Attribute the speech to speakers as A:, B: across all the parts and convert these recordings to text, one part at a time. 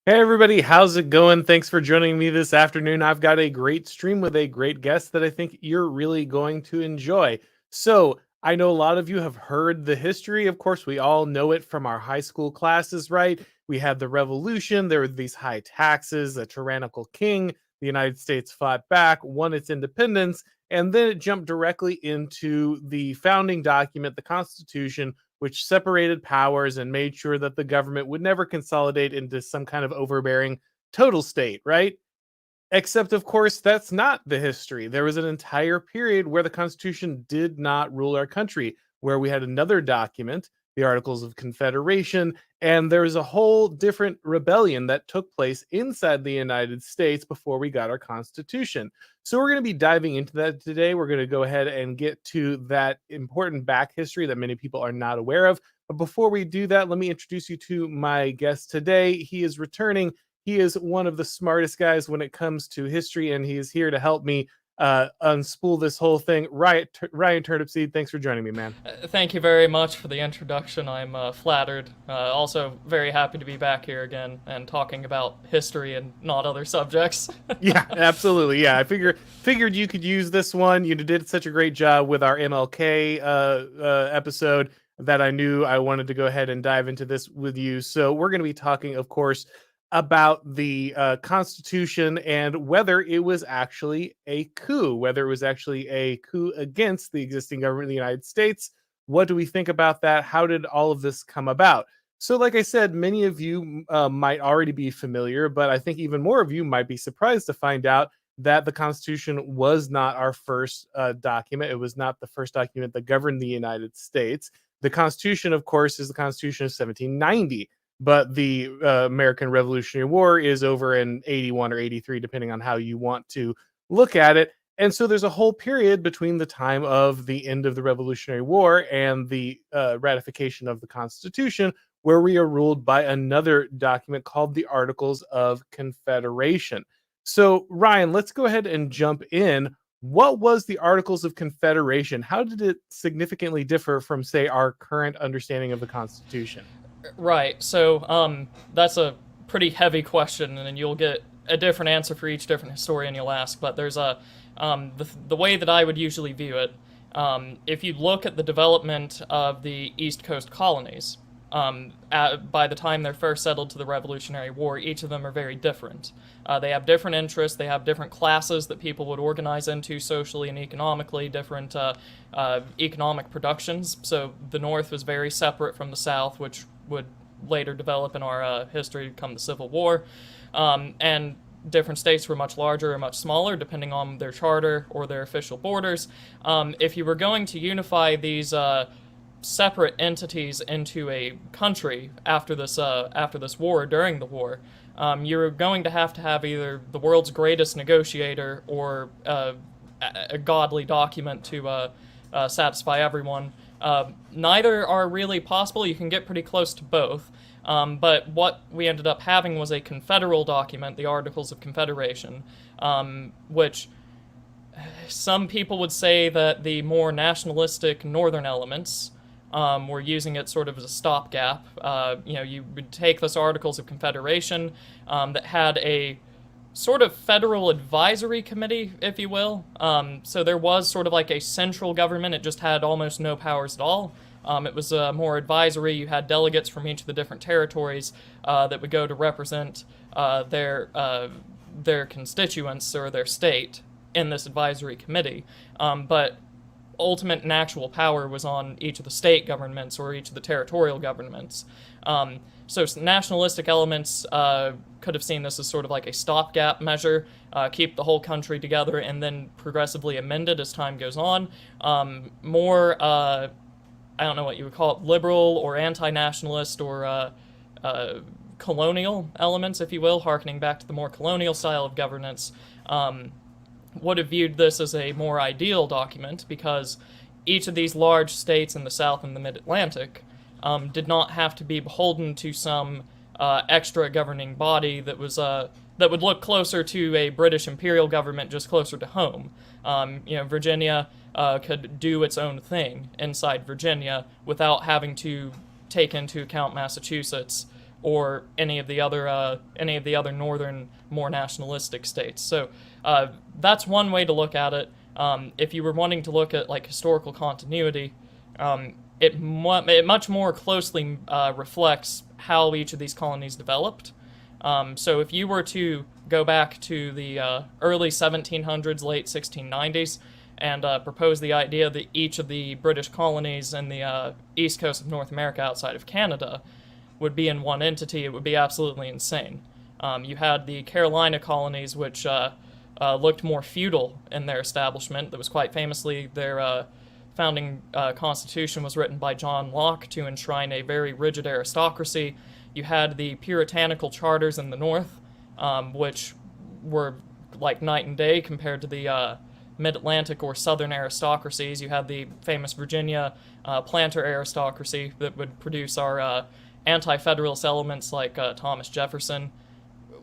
A: Hey everybody, how's it going? Thanks for joining me this afternoon. I've got a great stream with a great guest that I think you're really going to enjoy. So, I know a lot of you have heard the history. Of course, we all know it from our high school classes, right? We had the revolution, there were these high taxes, a tyrannical king. The United States fought back, won its independence, and then it jumped directly into the founding document, the Constitution, which separated powers and made sure that the government would never consolidate into some kind of overbearing total state, right? Except, of course, that's not the history. There was an entire period where the Constitution did not rule our country, where we had another document, the Articles of Confederation, and there was a whole different rebellion that took place inside the United States before we got our Constitution. So, we're going to be diving into that today. We're going to go ahead and get to that important back history that many people are not aware of. But before we do that, let me introduce you to my guest today. He is returning. He is one of the smartest guys when it comes to history, and he is here to help me unspool this whole thing. Ryan Turnipseed, thanks for joining me, man.
B: Thank you very much for the introduction. I'm flattered. Also, very happy to be back here again and talking about history and not other subjects.
A: Yeah, absolutely. Yeah, I figured you could use this one. You did such a great job with our MLK episode that I knew I wanted to go ahead and dive into this with you. So we're going to be talking, of course, about the Constitution and whether it was actually a coup, whether it was actually a coup against the existing government of the United States. What do we think about that? How did all of this come about? So, like I said, many of you might already be familiar, but I think even more of you might be surprised to find out that the Constitution was not our first document. It was not the first document that governed the United States. The Constitution, of course, is the Constitution of 1790, but the American Revolutionary War is over in 81 or 83, depending on how you want to look at it. And so there's a whole period between the time of the end of the Revolutionary War and the ratification of the Constitution where we are ruled by another document called the Articles of Confederation. So, Ryan, let's go ahead and jump in. What was the Articles of Confederation? How did it significantly differ from, say, our current understanding of the Constitution?
B: Right. So that's a pretty heavy question, and then you'll get a different answer for each different historian you'll ask. But there's the way that I would usually view it. If you look at the development of the East Coast colonies, by the time they're first settled to the Revolutionary War, each of them are very different. They have different interests, they have different classes that people would organize into socially and economically, different economic productions. So the North was very separate from the South, which would later develop in our history come the Civil War. And different states were much larger or much smaller, depending on their charter or their official borders. If you were going to unify these separate entities into a country after this war, during the war, you're going to have either the world's greatest negotiator or a godly document to satisfy everyone. Neither are really possible. You can get pretty close to both. But what we ended up having was a confederal document, the Articles of Confederation, which some people would say that the more nationalistic northern elements were using it sort of as a stopgap. You would take this Articles of Confederation that had a sort of federal advisory committee, if you will. So there was sort of like a central government. It just had almost no powers at all. It was more advisory. You had delegates from each of the different territories that would go to represent their constituents or their state in this advisory committee. But ultimate and actual power was on each of the state governments or each of the territorial governments. So nationalistic elements could have seen this as sort of like a stopgap measure, keep the whole country together, and then progressively amend it as time goes on. More, I don't know what you would call it, liberal or anti-nationalist or colonial elements, if you will, harkening back to the more colonial style of governance, would have viewed this as a more ideal document because each of these large states in the South and the Mid-Atlantic did not have to be beholden to some extra governing body that was that would look closer to a British imperial government, just closer to home. Virginia could do its own thing inside Virginia without having to take into account Massachusetts or any of the other northern, more nationalistic states. So that's one way to look at it. If you were wanting to look at like historical continuity, it much more closely reflects how each of these colonies developed. So if you were to go back to the early 1700s, late 1690s, and propose the idea that each of the British colonies in the east coast of North America outside of Canada would be in one entity, it would be absolutely insane. You had the Carolina colonies, which looked more feudal in their establishment. That was quite famously their founding constitution was written by John Locke to enshrine a very rigid aristocracy. You had the puritanical charters in the north, which were like night and day compared to the mid-Atlantic or southern aristocracies. You had the famous Virginia planter aristocracy that would produce our anti-federalist elements like Thomas Jefferson,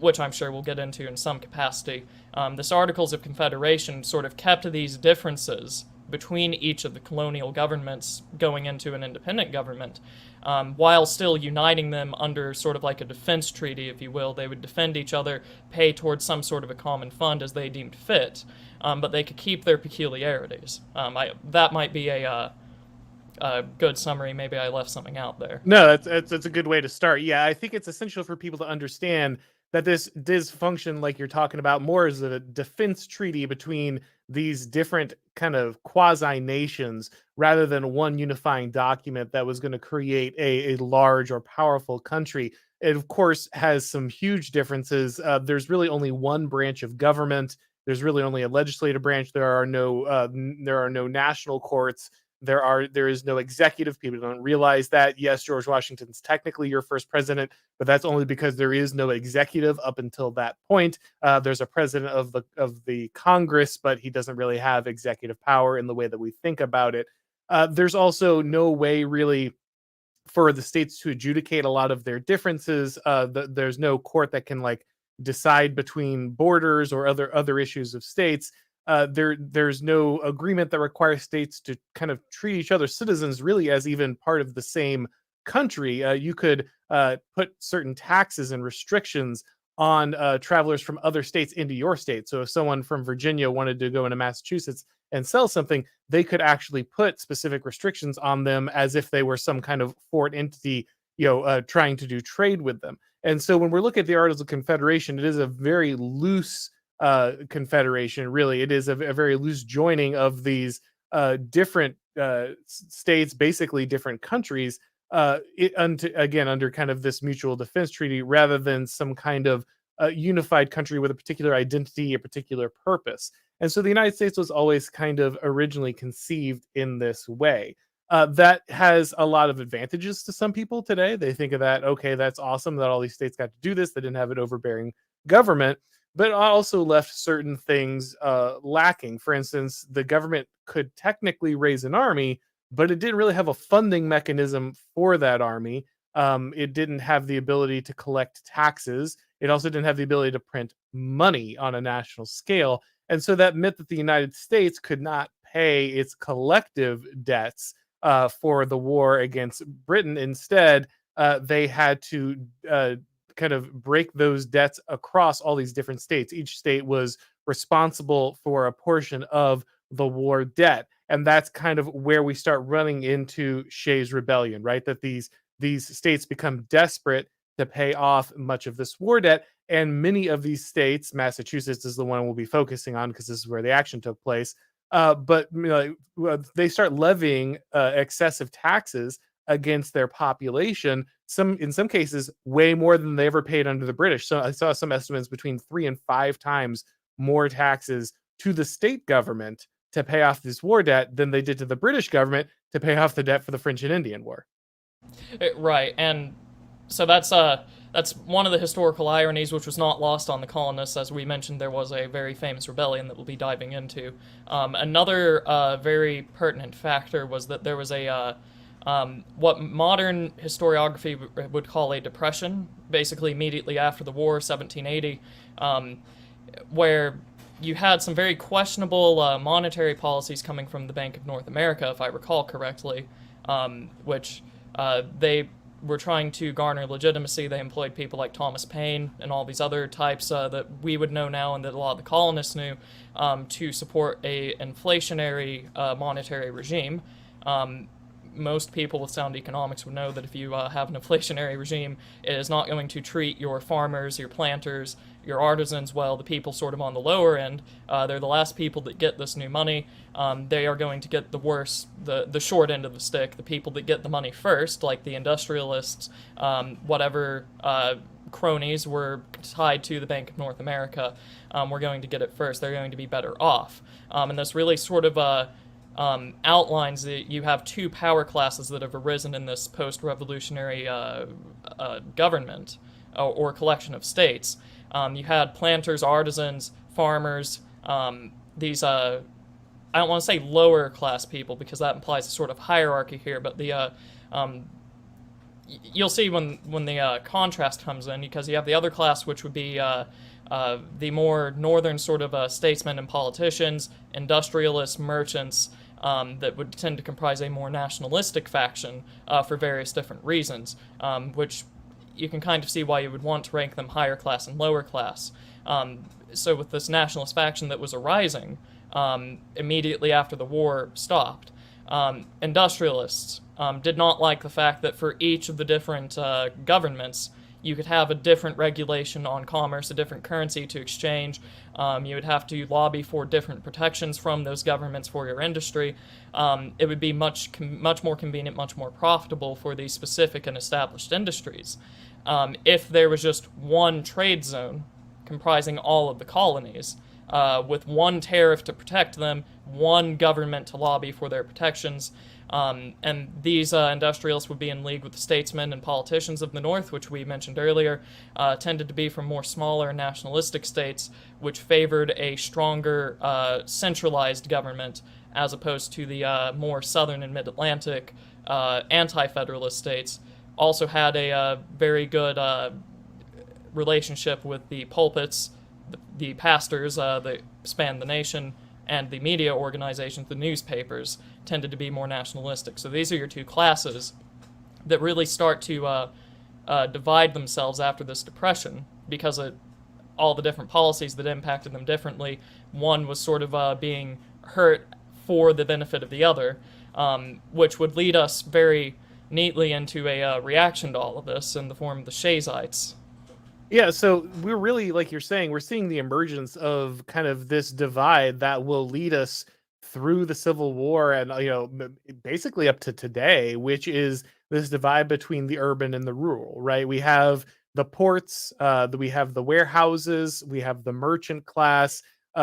B: which I'm sure we'll get into in some capacity. This Articles of Confederation sort of kept these differences between each of the colonial governments going into an independent government, while still uniting them under sort of like a defense treaty, if you will. They would defend each other, pay towards some sort of a common fund as they deemed fit, but they could keep their peculiarities. That might be a good summary. Maybe I left something out there.
A: No, that's a good way to start. Yeah, I think it's essential for people to understand that this dysfunction, like you're talking about, more is a defense treaty between these different kind of quasi nations rather than one unifying document that was going to create a large or powerful country. It, of course, has some huge differences. There's really only one branch of government. There's really only a legislative branch. There are no national courts. There is no executive. People don't realize that. Yes, George Washington's technically your first president, but that's only because there is no executive up until that point. There's a president of the Congress, but he doesn't really have executive power in the way that we think about it. There's also no way really for the states to adjudicate a lot of their differences. There's no court that can like decide between borders or other issues of states. There's no agreement that requires states to kind of treat each other's citizens really as even part of the same country. You could put certain taxes and restrictions on travelers from other states into your state. So if someone from Virginia wanted to go into Massachusetts and sell something, they could actually put specific restrictions on them as if they were some kind of foreign entity, trying to do trade with them. And so when we're looking at the Articles of Confederation, it is a very loose confederation. Really, it is a very loose joining of these different states, basically different countries, under kind of this mutual defense treaty, rather than some kind of unified country with a particular identity, a particular purpose. And so the United States was always kind of originally conceived in this way. That has a lot of advantages to some people today. They think of that, okay, that's awesome that all these states got to do this. They didn't have an overbearing government, but also left certain things lacking. For instance, the government could technically raise an army, but it didn't really have a funding mechanism for that army. It didn't have the ability to collect taxes. It also didn't have the ability to print money on a national scale. And so that meant that the United States could not pay its collective debts for the war against Britain. Instead, they had to kind of break those debts across all these different states. Each state was responsible for a portion of the war debt. And that's kind of where we start running into Shays Rebellion, right? That these states become desperate to pay off much of this war debt. And many of these states, Massachusetts is the one we'll be focusing on because this is where the action took place. But they start levying excessive taxes against their population, in some cases way more than they ever paid under the British. So I saw some estimates between 3 and 5 times more taxes to the state government to pay off this war debt than they did to the British government to pay off the debt for the French and Indian War.
B: Right, and so that's one of the historical ironies which was not lost on the colonists. As we mentioned, there was a very famous rebellion that we'll be diving into. Another very pertinent factor was that there was a what modern historiography would call a depression, basically immediately after the war, 1780, where you had some very questionable monetary policies coming from the Bank of North America, if I recall correctly, which they were trying to garner legitimacy. They employed people like Thomas Paine and all these other types that we would know now and that a lot of the colonists knew, to support a inflationary monetary regime. Most people with sound economics would know that if you have an inflationary regime, it is not going to treat your farmers, your planters, your artisans well. The people sort of on the lower end, they're the last people that get this new money. They are going to get the worst, the short end of the stick. The people that get the money first, like the industrialists, whatever cronies were tied to the Bank of North America, were going to get it first. They're going to be better off. And this really sort of outlines that you have two power classes that have arisen in this post-revolutionary government or collection of states. You had planters, artisans, farmers, these I don't want to say lower class people because that implies a sort of hierarchy here, but the you'll see when the contrast comes in, because you have the other class, which would be the more northern sort of statesmen and politicians, industrialists, merchants, that would tend to comprise a more nationalistic faction for various different reasons, which you can kind of see why you would want to rank them higher class and lower class. So with this nationalist faction that was arising immediately after the war stopped, industrialists did not like the fact that for each of the different governments, you could have a different regulation on commerce, a different currency to exchange. You would have to lobby for different protections from those governments for your industry. It would be much more convenient, much more profitable for these specific and established industries if there was just one trade zone comprising all of the colonies, with one tariff to protect them, one government to lobby for their protections. And these industrialists would be in league with the statesmen and politicians of the North, which we mentioned earlier, tended to be from more smaller nationalistic states, which favored a stronger centralized government as opposed to the more southern and mid-Atlantic anti-federalist states. Also had a very good relationship with the pulpits, the pastors that spanned the nation, and the media organizations, the newspapers, tended to be more nationalistic. So these are your two classes that really start to divide themselves after this depression because of all the different policies that impacted them differently. One was sort of being hurt for the benefit of the other, which would lead us very neatly into a reaction to all of this in the form of the Shaysites.
A: Yeah, so we're really, like you're saying, we're seeing the emergence of kind of this divide that will lead us through the Civil War and basically up to today, which is this divide between the urban and the rural, right? We have the ports, we have the warehouses, we have the merchant class,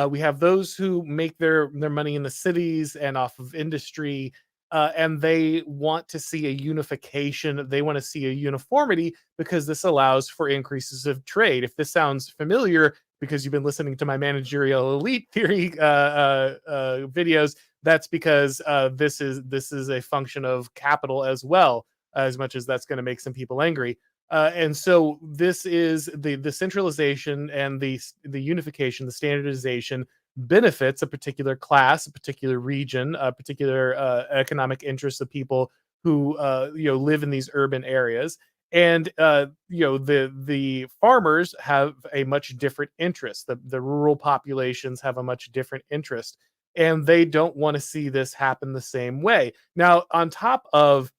A: we have those who make their money in the cities and off of industry, and they want to see a unification. They want to see a uniformity because this allows for increases of trade. If this sounds familiar because you've been listening to my managerial elite theory videos, that's because this is a function of capital as well, as much as that's going to make some people angry. And so this is the centralization and the unification, the standardization benefits a particular class, a particular region, a particular economic interests of people who live in these urban areas. And the farmers have a much different interest. The rural populations have a much different interest, and they don't want to see this happen the same way. Now, on top of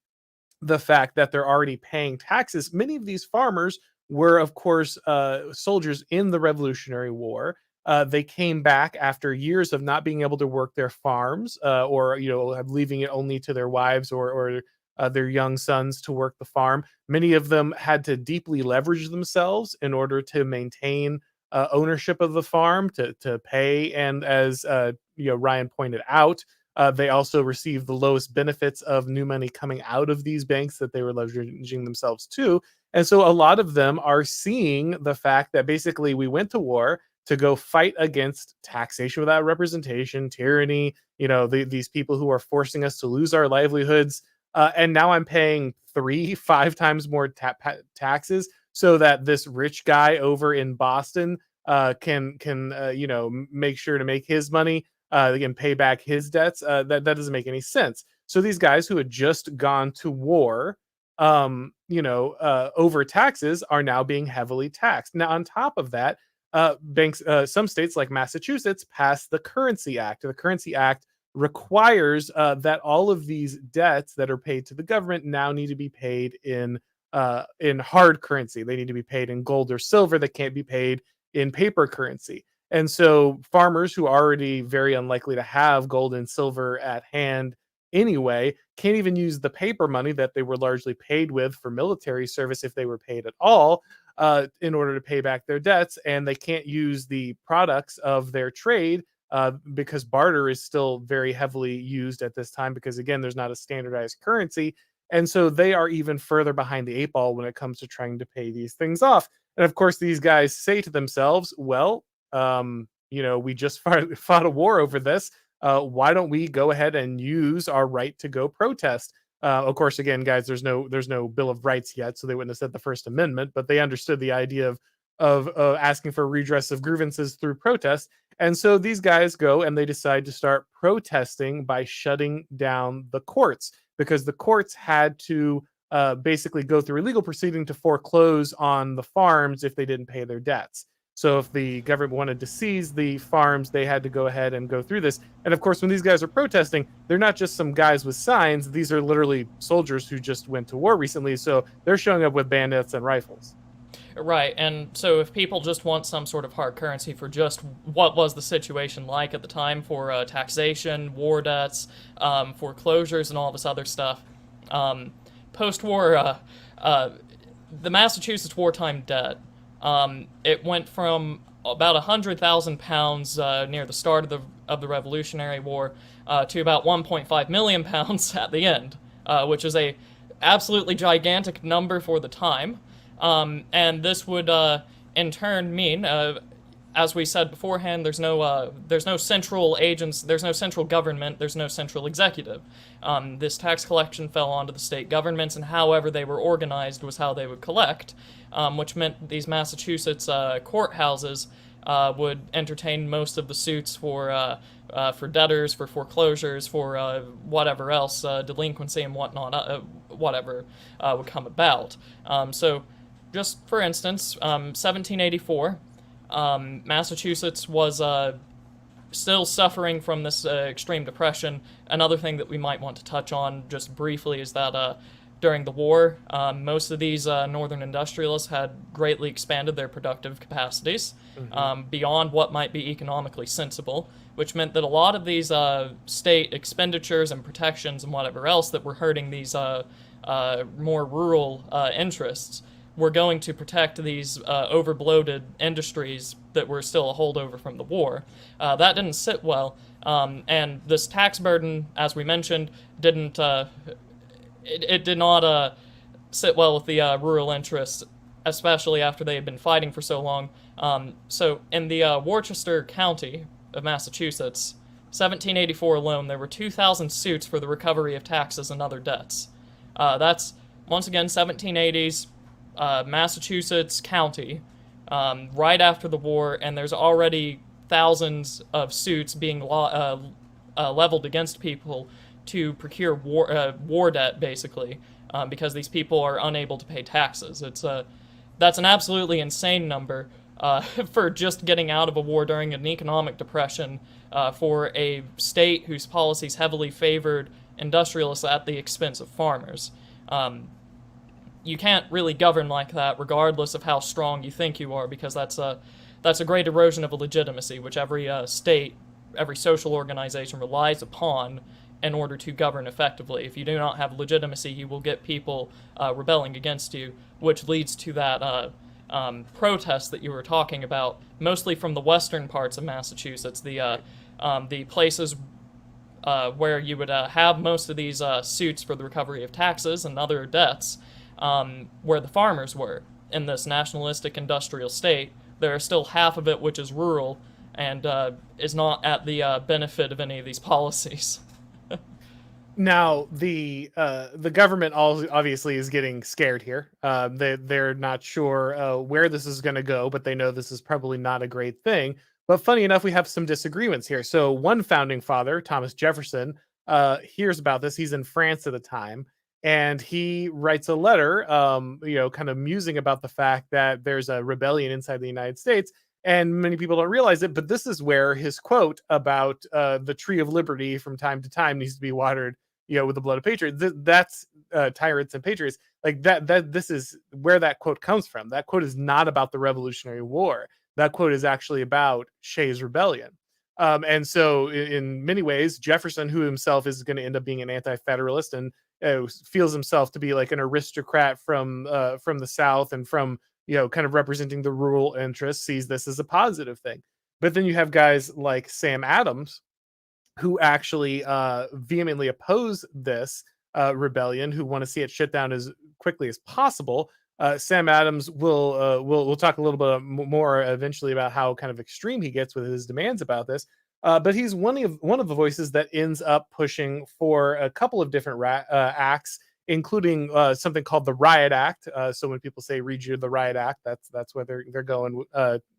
A: the fact that they're already paying taxes, many of these farmers were, of course, soldiers in the Revolutionary War. They came back after years of not being able to work their farms, or leaving it only to their wives or their young sons to work the farm. Many of them had to deeply leverage themselves in order to maintain ownership of the farm, to pay, and as Ryan pointed out, they also received the lowest benefits of new money coming out of these banks that they were leveraging themselves to. And so a lot of them are seeing the fact that basically we went to war to go fight against taxation without representation, tyranny, these people who are forcing us to lose our livelihoods. And now I'm paying 3-5 times more taxes so that this rich guy over in Boston can make sure to make his money, they can pay back his debts. That doesn't make any sense. So these guys who had just gone to war over taxes are now being heavily taxed. Now, on top of that, some states like Massachusetts passed the Currency Act. The Currency Act requires that all of these debts that are paid to the government now need to be paid in hard currency. They need to be paid in gold or silver. They can't be paid in paper currency. And so farmers who are already very unlikely to have gold and silver at hand anyway can't even use the paper money that they were largely paid with for military service, if they were paid at all, in order to pay back their debts. And they can't use the products of their trade because barter is still very heavily used at this time, because again, there's not a standardized currency. And so they are even further behind the eight ball when it comes to trying to pay these things off. And of course, these guys say to themselves, well, we just fought a war over this. Why don't we go ahead and use our right to go protest? Of course, again, guys, there's no Bill of Rights yet, so they wouldn't have said the First Amendment, but they understood the idea of asking for redress of grievances through protest. And so these guys go and they decide to start protesting by shutting down the courts, because the courts had to basically go through a legal proceeding to foreclose on the farms if they didn't pay their debts. So if the government wanted to seize the farms, they had to go ahead and go through this. And of course, when these guys are protesting, they're not just some guys with signs. These are literally soldiers who just went to war recently. So they're showing up with bayonets and rifles.
B: Right, and so if people just want some sort of hard currency for just what was the situation like at the time for taxation, war debts, foreclosures, and all this other stuff, post-war, the Massachusetts wartime debt, it went from about 100,000 pounds near the start of the Revolutionary War to about 1.5 million pounds at the end, which is a absolutely gigantic number for the time. And this would, in turn, mean, as we said beforehand, there's no central agents, there's no central government, there's no central executive. This tax collection fell onto the state governments, and however they were organized was how they would collect, which meant these Massachusetts courthouses would entertain most of the suits for debtors, for foreclosures, for whatever else, delinquency and whatnot, whatever would come about. So, just for instance, 1784, Massachusetts was still suffering from this extreme depression. Another thing that we might want to touch on just briefly is that during the war, most of these northern industrialists had greatly expanded their productive capacities beyond what might be economically sensible, which meant that a lot of these state expenditures and protections and whatever else that were hurting these more rural interests were going to protect these overbloated industries that were still a holdover from the war. That didn't sit well, and this tax burden, as we mentioned, did not sit well with the rural interests, especially after they had been fighting for so long. So in the Worcester County of Massachusetts, 1784 alone, there were 2,000 suits for the recovery of taxes and other debts. That's, once again, 1780s, Massachusetts County, right after the war, and there's already thousands of suits being leveled against people to procure war debt, basically, because these people are unable to pay taxes. That's an absolutely insane number for just getting out of a war during an economic depression for a state whose policies heavily favored industrialists at the expense of farmers. You can't really govern like that, regardless of how strong you think you are, because that's a great erosion of a legitimacy, which every state, every social organization relies upon in order to govern effectively. If you do not have legitimacy, you will get people rebelling against you, which leads to that protest that you were talking about, mostly from the western parts of Massachusetts, the places where you would have most of these suits for the recovery of taxes and other debts. Where the farmers were in this nationalistic industrial state. There are still half of it which is rural and is not at the benefit of any of these policies.
A: Now, the government obviously is getting scared here. They're not sure where this is going to go, but they know this is probably not a great thing. But funny enough, we have some disagreements here. So one founding father, Thomas Jefferson, hears about this. He's in France at the time, and he writes a letter, kind of musing about the fact that there's a rebellion inside the United States, and many people don't realize it. But this is where his quote about the tree of liberty from time to time needs to be watered, with the blood of patriots. That's tyrants and patriots. Like that. This is where that quote comes from. That quote is not about the Revolutionary War. That quote is actually about Shays Rebellion. And so, in many ways, Jefferson, who himself is going to end up being an anti-federalist and feels himself to be like an aristocrat from the South and from kind of representing the rural interests, sees this as a positive thing. But then you have guys like Sam Adams, who actually vehemently oppose this rebellion, who want to see it shut down as quickly as possible. Sam Adams we'll talk a little bit more eventually about how kind of extreme he gets with his demands about this. But he's one of the voices that ends up pushing for a couple of different acts, including something called the Riot Act. So when people say "read you the Riot Act," that's where they're going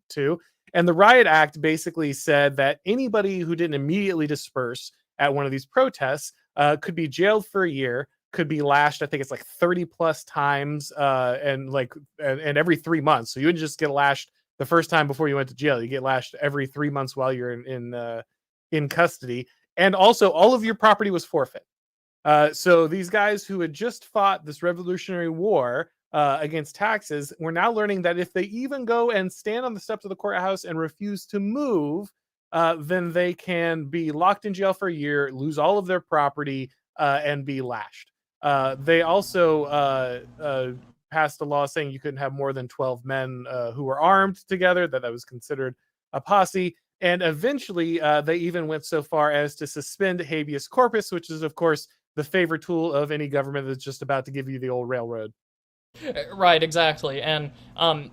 A: to. And the Riot Act basically said that anybody who didn't immediately disperse at one of these protests could be jailed for a year, could be lashed. I think it's like 30 plus times, and every 3 months. So you wouldn't just get lashed the first time before you went to jail. You get lashed every 3 months while you're in custody. And also, all of your property was forfeit. So these guys who had just fought this Revolutionary War against taxes were now learning that if they even go and stand on the steps of the courthouse and refuse to move, then they can be locked in jail for a year, lose all of their property, and be lashed. They also passed a law saying you couldn't have more than 12 men who were armed together, that was considered a posse. And eventually, they even went so far as to suspend habeas corpus, which is, of course, the favorite tool of any government that's just about to give you the old railroad.
B: Right, exactly. And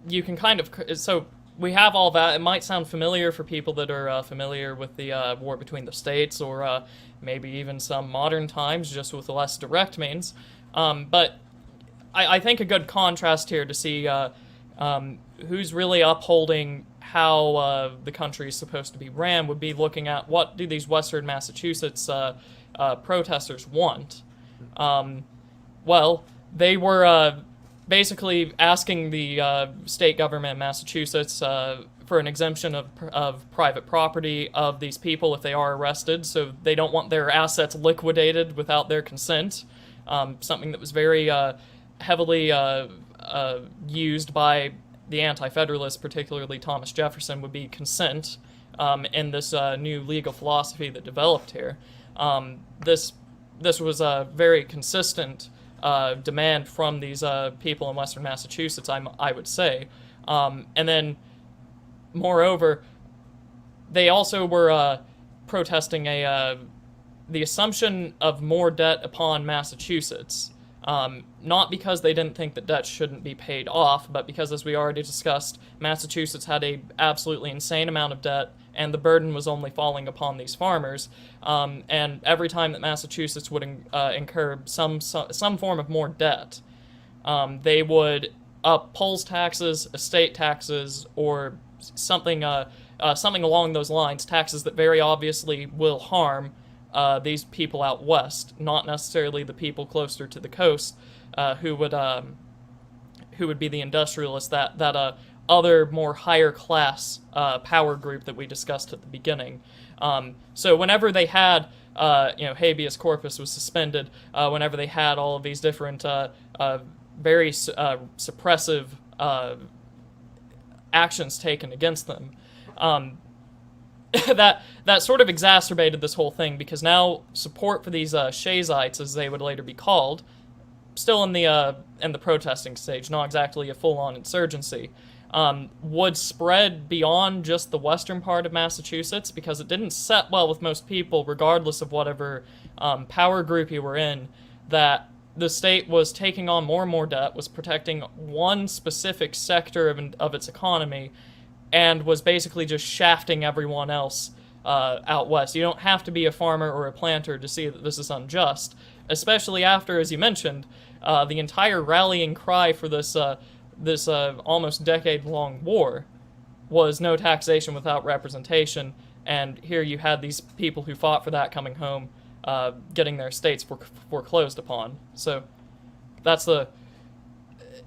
B: you can kind of... So we have all that. It might sound familiar for people that are familiar with the war between the states, or maybe even some modern times, just with less direct means. But I think a good contrast here to see who's really upholding how the country is supposed to be ran would be looking at what do these Western Massachusetts protesters want. Well, they were basically asking the state government of Massachusetts for an exemption of private property of these people if they are arrested, so they don't want their assets liquidated without their consent. Something that was very heavily used by the anti-federalists, particularly Thomas Jefferson, would be consent in this new legal philosophy that developed here. This was a very consistent demand from these people in Western Massachusetts, I would say. And then, moreover, they also were protesting the assumption of more debt upon Massachusetts. Not because they didn't think that debt shouldn't be paid off, but because, as we already discussed, Massachusetts had a absolutely insane amount of debt, and the burden was only falling upon these farmers. And every time that Massachusetts would incur some form of more debt, they would up polls taxes, estate taxes, or something along those lines, taxes that very obviously will harm these people out west, not necessarily the people closer to the coast, who would be the industrialists, that other more higher class power group that we discussed at the beginning. So whenever they had habeas corpus was suspended, whenever they had all of these different very suppressive actions taken against them, that sort of exacerbated this whole thing, because now support for these Shaysites, as they would later be called, still in the protesting stage, not exactly a full-on insurgency, would spread beyond just the western part of Massachusetts, because it didn't set well with most people, regardless of whatever power group you were in, that the state was taking on more and more debt, was protecting one specific sector of its economy, and was basically just shafting everyone else out west. You don't have to be a farmer or a planter to see that this is unjust, especially after, as you mentioned, the entire rallying cry for this almost decade-long war was no taxation without representation, and here you had these people who fought for that coming home, getting their estates foreclosed upon. So that's the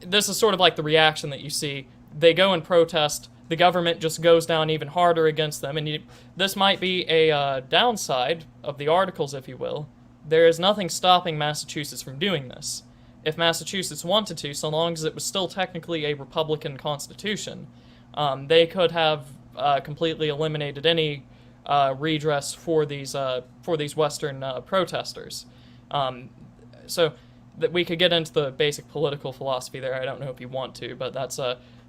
B: this is sort of like the reaction that you see. They go and protest. The government just goes down even harder against them, and this might be a downside of the Articles, if you will. There is nothing stopping Massachusetts from doing this. If Massachusetts wanted to, so long as it was still technically a Republican constitution, they could have completely eliminated any redress for these Western protesters. So that we could get into the basic political philosophy there. I don't know if you want to, but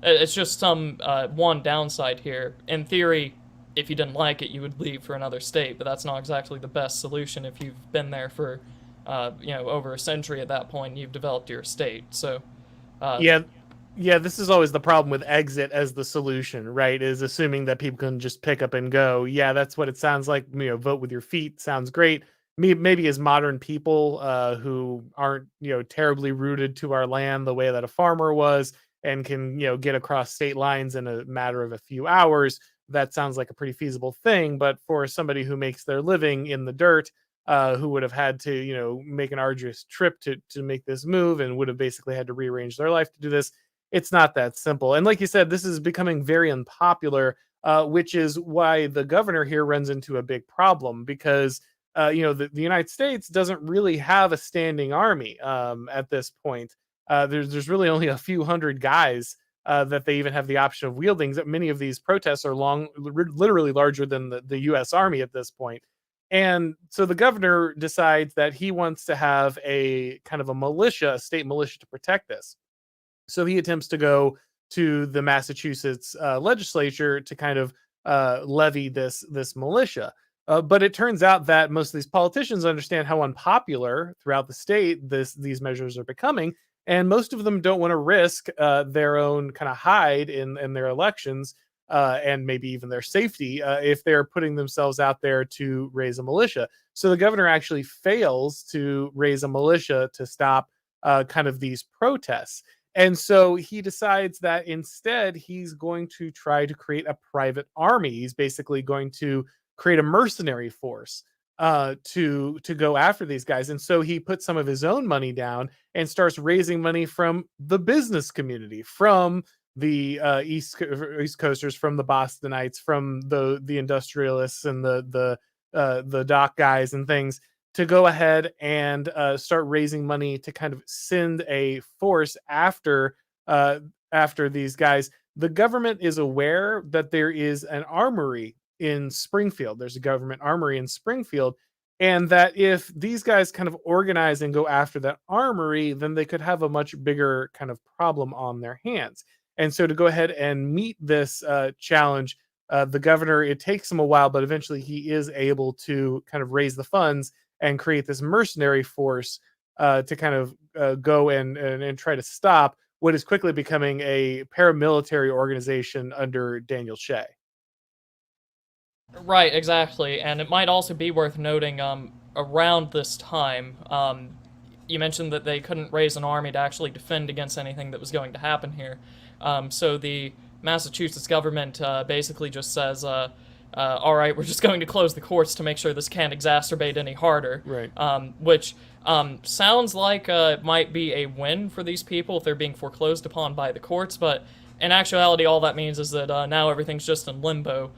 B: it's just some one downside here. In theory, if you didn't like it, you would leave for another state, but that's not exactly the best solution if you've been there for over a century at that point and you've developed your state. So
A: yeah, this is always the problem with exit as the solution, right? Is assuming that people can just pick up and go. Yeah, that's what it sounds like. Vote with your feet sounds great. Maybe as modern people who aren't terribly rooted to our land the way that a farmer was, and can get across state lines in a matter of a few hours, that sounds like a pretty feasible thing. But for somebody who makes their living in the dirt, who would have had to make an arduous trip to make this move, and would have basically had to rearrange their life to do this, it's not that simple. And like you said, this is becoming very unpopular, which is why the governor here runs into a big problem, because the United States doesn't really have a standing army at this point. There's really only a few hundred guys that they even have the option of wielding. That many of these protests are literally larger than the U.S. Army at this point. And so the governor decides that he wants to have a kind of a state militia to protect this. So he attempts to go to the Massachusetts legislature to kind of levy this militia. But it turns out that most of these politicians understand how unpopular throughout the state these measures are becoming, and most of them don't want to risk their own kind of hide in their elections, and maybe even their safety if they're putting themselves out there to raise a militia. So the governor actually fails to raise a militia to stop kind of these protests. And so he decides that instead he's going to try to create a private army. He's basically going to create a mercenary force to go after these guys. And so he puts some of his own money down and starts raising money from the business community, from the East Coasters, from the Bostonites, from the industrialists and the dock guys and things, to go ahead and start raising money to kind of send a force after these guys. The government is aware that there is an armory in Springfield. There's a government armory in Springfield, and that if these guys kind of organize and go after that armory, then they could have a much bigger kind of problem on their hands. And so to go ahead and meet this challenge, the governor, it takes him a while, but eventually he is able to kind of raise the funds and create this mercenary force to kind of go and try to stop what is quickly becoming a paramilitary organization under Daniel Shay.
B: Right, exactly. And it might also be worth noting around this time, you mentioned that they couldn't raise an army to actually defend against anything that was going to happen here. So the Massachusetts government basically just says, all right, we're just going to close the courts to make sure this can't exacerbate any harder.
A: Right.
B: Which sounds like it might be a win for these people if they're being foreclosed upon by the courts, but in actuality, all that means is that now everything's just in limbo.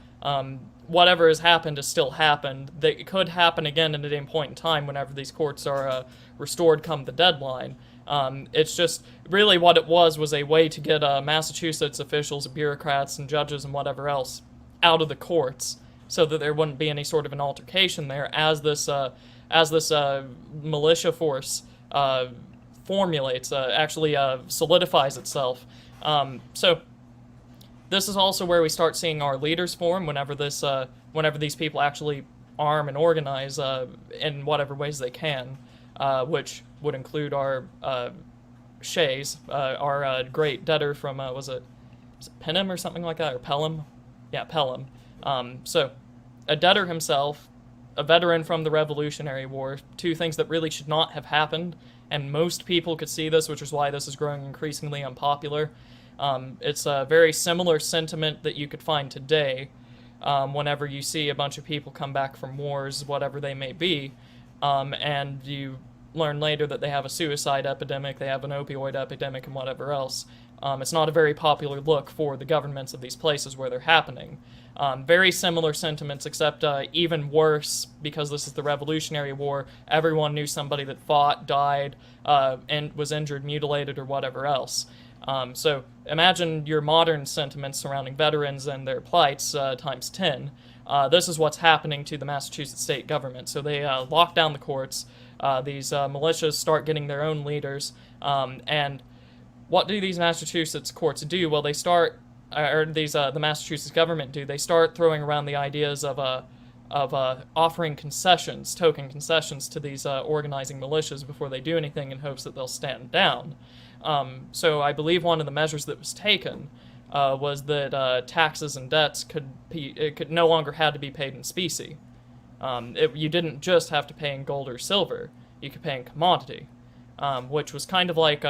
B: Whatever has happened has still happened. It could happen again at any point in time whenever these courts are restored come the deadline. It's just really what it was a way to get Massachusetts officials, bureaucrats, and judges and whatever else out of the courts, so that there wouldn't be any sort of an altercation there as this militia force formulates, actually solidifies itself. So this is also where we start seeing our leaders form whenever these people actually arm and organize in whatever ways they can, which would include our Shays, our great debtor from was it Pelham or something like that, or Pelham? Yeah, Pelham. So a debtor himself, a veteran from the Revolutionary War, two things that really should not have happened, and most people could see this, which is why this is growing increasingly unpopular. It's a very similar sentiment that you could find today whenever you see a bunch of people come back from wars, whatever they may be, and you learn later that they have a suicide epidemic, they have an opioid epidemic, and whatever else. It's not a very popular look for the governments of these places where they're happening. Very similar sentiments, except even worse, because this is the Revolutionary War. Everyone knew somebody that fought, died, and was injured, mutilated, or whatever else. So imagine your modern sentiments surrounding veterans and their plights times 10. This is what's happening to the Massachusetts state government. So they lock down the courts. These militias start getting their own leaders. And what do these Massachusetts courts do? Well, they start, or these the Massachusetts government do. They start throwing around the ideas of offering concessions, token concessions to these organizing militias before they do anything, in hopes that they'll stand down. So I believe one of the measures that was taken was that taxes and debts could no longer had to be paid in specie. You didn't just have to pay in gold or silver; you could pay in commodity, which was kind of like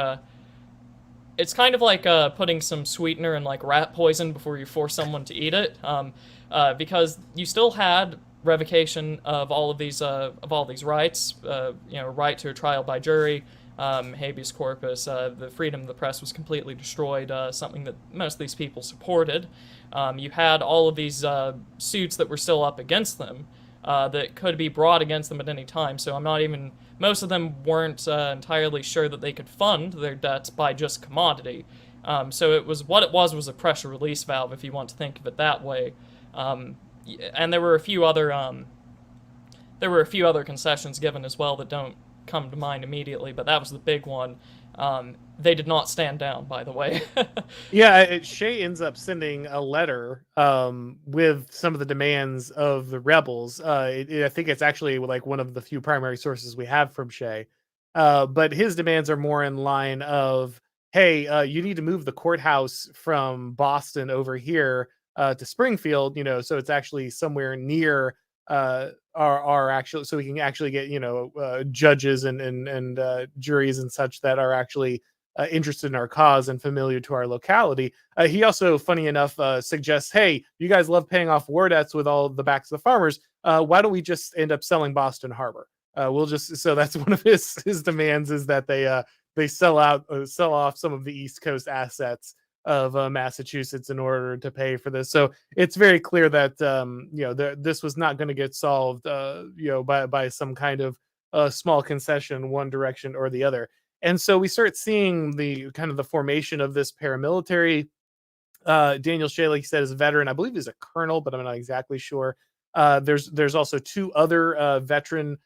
B: it's kind of like putting some sweetener in like rat poison before you force someone to eat it, because you still had revocation of all these rights, right to a trial by jury, habeas corpus, the freedom of the press was completely destroyed, something that most of these people supported. You had all of these suits that were still up against them, that could be brought against them at any time, so most of them weren't entirely sure that they could fund their debts by just commodity. So it was a pressure release valve, if you want to think of it that way. And there were a few other concessions given as well that don't come to mind immediately, but that was the big one. They did not stand down, by the way.
A: Yeah, Shay ends up sending a letter with some of the demands of the rebels. I think it's actually like one of the few primary sources we have from Shay. But his demands are more in line of, hey, you need to move the courthouse from Boston over here to Springfield, so it's actually somewhere near our actual, so we can actually get judges and juries and such that are actually interested in our cause and familiar to our locality. He also, funny enough, suggests, hey, you guys love paying off war debts with all the backs of the farmers. Why don't we just end up selling Boston Harbor? So that's one of his demands, is that they sell off some of the East Coast assets of Massachusetts in order to pay for this. So it's very clear that this was not going to get solved by some kind of small concession one direction or the other. And so we start seeing the kind of the formation of this paramilitary. Daniel Shay, like he said, is a veteran. I believe he's a colonel, but I'm not exactly sure. There's also two other veteran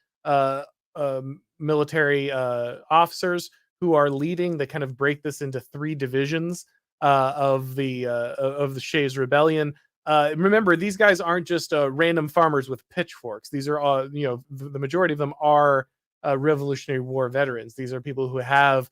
A: military officers who are leading. They kind of break this into three divisions of the Shays Rebellion. Remember, these guys aren't just random farmers with pitchforks. These are all, the majority of them are Revolutionary War veterans. These are people who have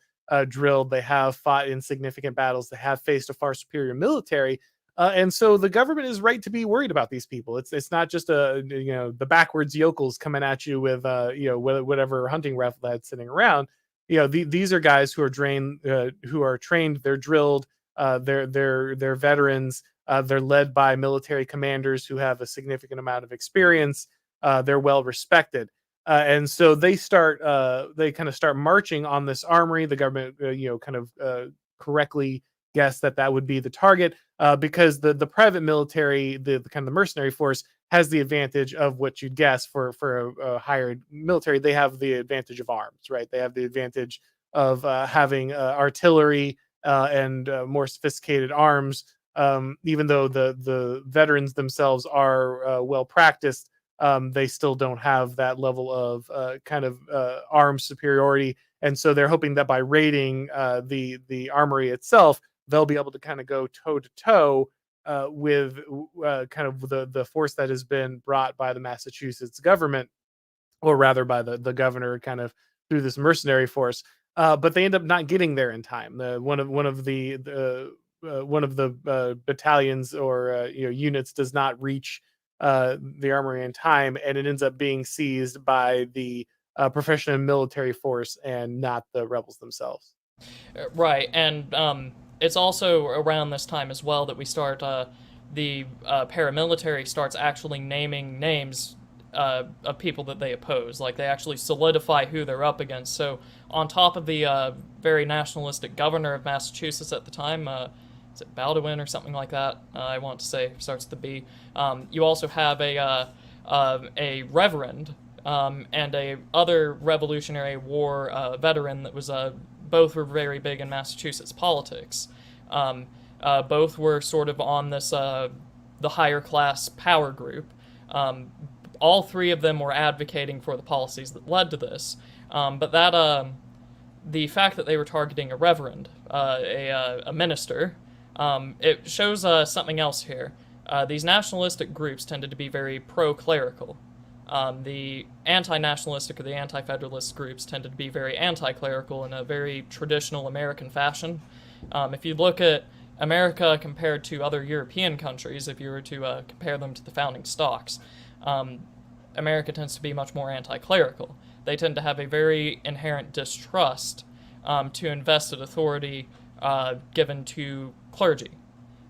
A: drilled, they have fought in significant battles, they have faced a far superior military, and so the government is right to be worried about these people. It's not just the backwards yokels coming at you with whatever hunting rifle that's sitting around. These are guys who are trained, they're drilled, they're veterans. They're led by military commanders who have a significant amount of experience. They're well respected. And so they kind of start marching on this armory. The government, correctly guessed that would be the target, because the private military, the kind of the mercenary force, has the advantage of what you'd guess for a hired military. They have the advantage of arms, right? They have the advantage of having artillery and more sophisticated arms. Even though the veterans themselves are well practiced, they still don't have that level of arms superiority, and so they're hoping that by raiding the armory itself, they'll be able to kind of go toe to toe with kind of the force that has been brought by the Massachusetts government, or rather by the governor, kind of through this mercenary force. But they end up not getting there in time. One of the battalions or units does not reach the armory in time, and it ends up being seized by the professional military force and not the rebels themselves.
B: Right, and it's also around this time as well that we start the paramilitary starts actually naming names of people that they oppose. Like they actually solidify who they're up against. So on top of the very nationalistic governor of Massachusetts at the time, is it Baldwin or something like that? I want to say starts with the B. You also have a reverend and a other Revolutionary War veteran that was both were very big in Massachusetts politics. Both were sort of on this the higher class power group. All three of them were advocating for the policies that led to this, but that the fact that they were targeting a reverend, a minister, it shows something else here. These nationalistic groups tended to be very pro-clerical. The anti-nationalistic or the anti-federalist groups tended to be very anti-clerical in a very traditional American fashion. If you look at America compared to other European countries, if you were to compare them to the founding stocks, America tends to be much more anti-clerical. They tend to have a very inherent distrust to invested authority given to clergy.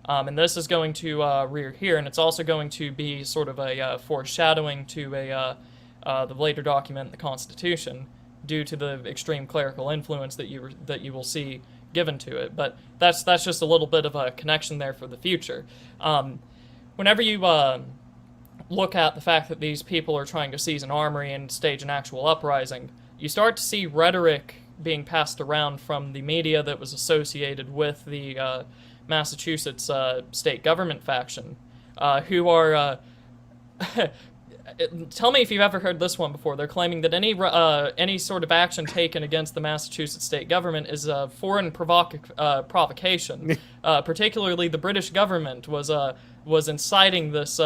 B: And this is going to rear here, and it's also going to be sort of a foreshadowing to the later document, the Constitution, due to the extreme clerical influence that you will see given to it. But that's just a little bit of a connection there for the future. Whenever you look at the fact that these people are trying to seize an armory and stage an actual uprising, you start to see rhetoric being passed around from the media that was associated with the Massachusetts state government faction, who are tell me if you've ever heard this one before. They're claiming that any sort of action taken against the Massachusetts state government is a foreign provocation. Particularly, the British government was inciting this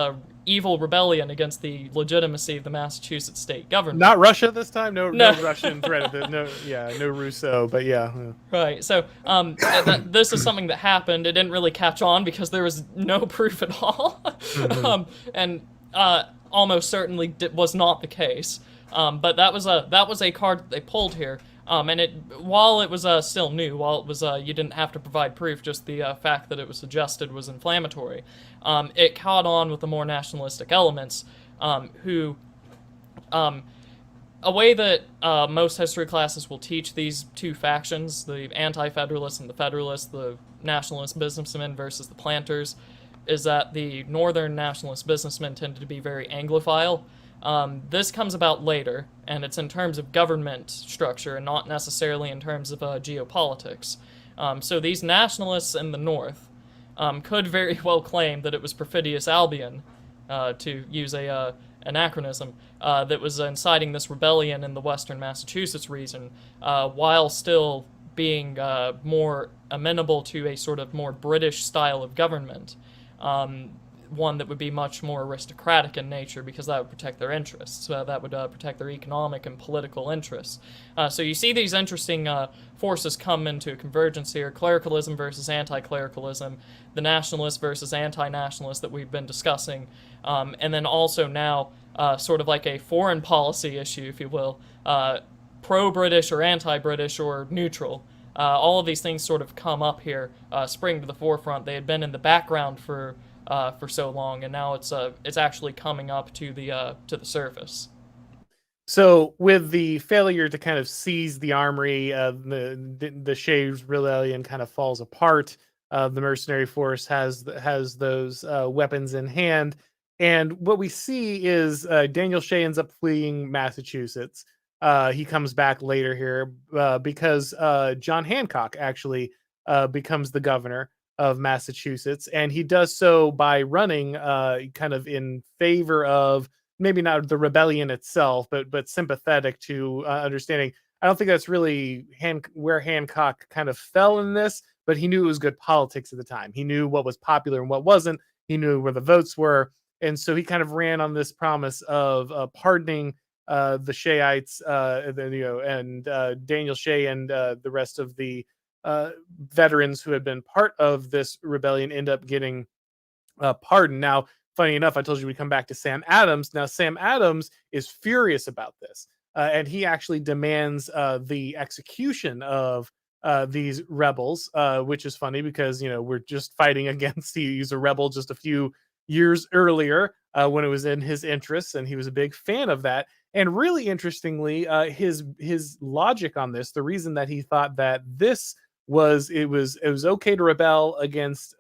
B: evil rebellion against the legitimacy of the Massachusetts state government.
A: Not Russia this time. No Russian threat. No Rousseau. But yeah.
B: Right. So this is something that happened. It didn't really catch on because there was no proof at all, and almost certainly was not the case. But that was a card that they pulled here. And while it was still new, while it was you didn't have to provide proof, just the fact that it was suggested was inflammatory. It caught on with the more nationalistic elements, who, a way that most history classes will teach these two factions, the anti-federalists and the federalists, the nationalist businessmen versus the planters, is that the northern nationalist businessmen tended to be very Anglophile. This comes about later, and it's in terms of government structure and not necessarily in terms of geopolitics. So these nationalists in the north could very well claim that it was Perfidious Albion, to use a anachronism, that was inciting this rebellion in the western Massachusetts region, while still being more amenable to a sort of more British style of government. One that would be much more aristocratic in nature, because that would protect their interests. That would protect their economic and political interests. So you see these interesting forces come into convergence here: clericalism versus anti-clericalism, the nationalist versus anti-nationalist that we've been discussing, and then also now sort of like a foreign policy issue, if you will, pro-British or anti-British or neutral. All of these things sort of come up here, spring to the forefront. They had been in the background for so long, and now it's actually coming up to the surface.
A: So, with the failure to kind of seize the armory, the Shays Rebellion kind of falls apart. The mercenary force has those weapons in hand, and what we see is Daniel Shay ends up fleeing Massachusetts. He comes back later here because John Hancock actually becomes the governor of Massachusetts, and he does so by running kind of in favor of maybe not the rebellion itself, but sympathetic to understanding. I don't think that's really where Hancock kind of fell in this, but he knew it was good politics at the time. He knew what was popular and what wasn't. He knew where the votes were, and so he kind of ran on this promise of pardoning the Shayites, and Daniel Shay and the rest of the veterans who had been part of this rebellion end up getting pardoned. Now, funny enough, I told you we come back to Sam Adams. Now, Sam Adams is furious about this, and he actually demands the execution of these rebels, which is funny because we're just fighting against. He's a rebel just a few years earlier, when it was in his interests, and he was a big fan of that. And really interestingly, his logic on this, the reason that he thought that this was okay to rebel against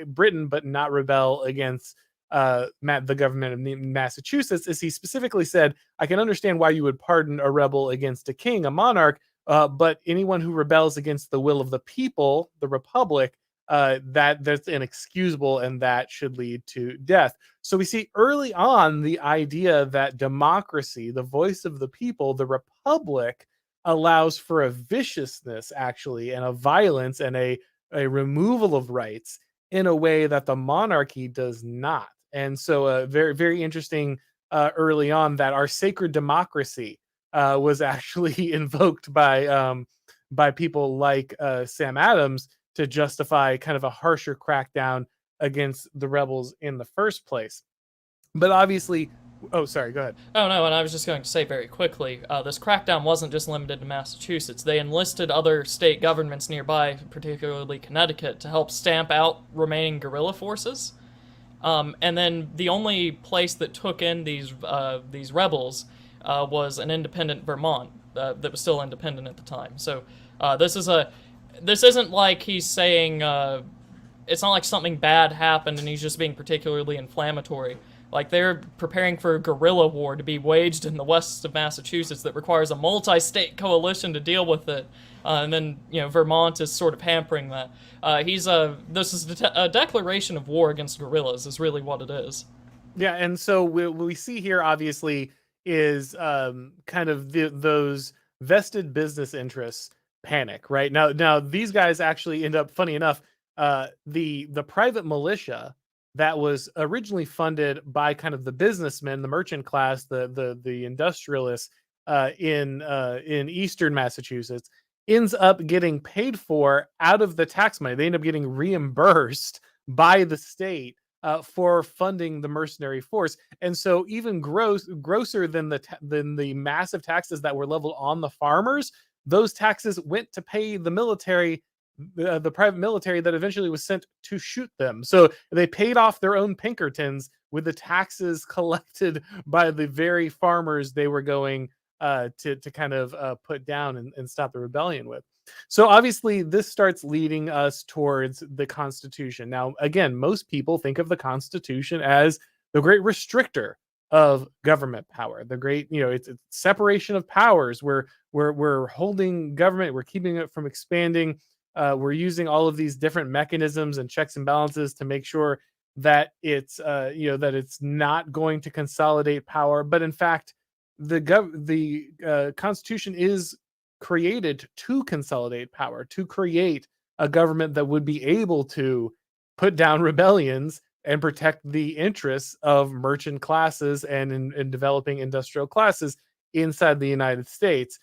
A: Britain, but not rebel against the government of Massachusetts, is he specifically said, I can understand why you would pardon a rebel against a king, a monarch, but anyone who rebels against the will of the people, the republic, that's inexcusable, and that should lead to death. So we see early on the idea that democracy, the voice of the people, the republic, allows for a viciousness, actually, and a violence, and a removal of rights in a way that the monarchy does not. And so very, very interesting early on that our sacred democracy was actually invoked by people like Sam Adams to justify kind of a harsher crackdown against the rebels in the first place. But obviously, oh, sorry, go ahead.
B: Oh no, and I was just going to say very quickly, this crackdown wasn't just limited to Massachusetts. They enlisted other state governments nearby, particularly Connecticut, to help stamp out remaining guerrilla forces. And then the only place that took in these rebels was an independent Vermont that was still independent at the time. So this isn't like he's saying it's not like something bad happened and he's just being particularly inflammatory. Like, they're preparing for a guerrilla war to be waged in the west of Massachusetts that requires a multi-state coalition to deal with it. And then, Vermont is sort of hampering that. This is a declaration of war against guerrillas is really what it is.
A: Yeah, and so what we see here, obviously, is kind of those vested business interests panic, right? Now these guys actually end up, funny enough, the private militia that was originally funded by kind of the businessmen, the merchant class, the industrialists in eastern Massachusetts, ends up getting paid for out of the tax money. They end up getting reimbursed by the state for funding the mercenary force. And so even grosser than the massive taxes that were leveled on the farmers, those taxes went to pay the military, the private military that eventually was sent to shoot them. So they paid off their own Pinkertons with the taxes collected by the very farmers they were going to kind of put down and stop the rebellion with. So obviously this starts leading us towards the Constitution. Now, again, most people think of the Constitution as the great restrictor of government power, the great, it's separation of powers. We're holding government, we're keeping it from expanding. We're using all of these different mechanisms and checks and balances to make sure that it's that it's not going to consolidate power. But in fact, the Constitution is created to consolidate power, to create a government that would be able to put down rebellions and protect the interests of merchant classes and in developing industrial classes inside the United States.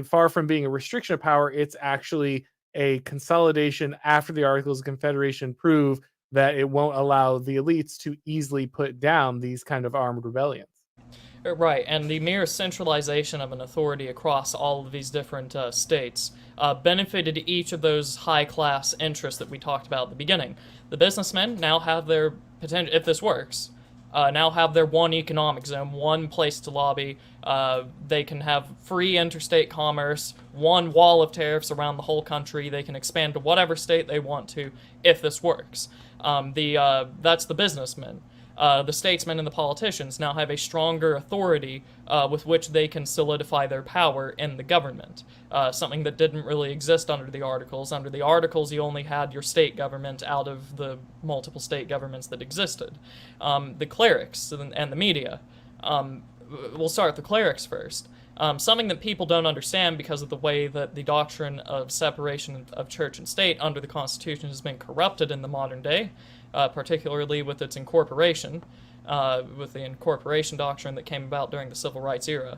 A: Far from being a restriction of power, it's actually a consolidation after the Articles of Confederation prove that it won't allow the elites to easily put down these kind of armed rebellions.
B: Right, and the mere centralization of an authority across all of these different states benefited each of those high-class interests that we talked about at the beginning. The businessmen now have their potential, if this works, now have their one economic zone, one place to lobby. They can have free interstate commerce, one wall of tariffs around the whole country. They can expand to whatever state they want to if this works. That's the businessmen. The statesmen and the politicians now have a stronger authority with which they can solidify their power in the government, something that didn't really exist under the Articles. Under the Articles, you only had your state government out of the multiple state governments that existed. The clerics and the media. We'll start with the clerics first. Something that people don't understand because of the way that the doctrine of separation of church and state under the Constitution has been corrupted in the modern day, particularly with its incorporation, with the incorporation doctrine that came about during the Civil Rights era.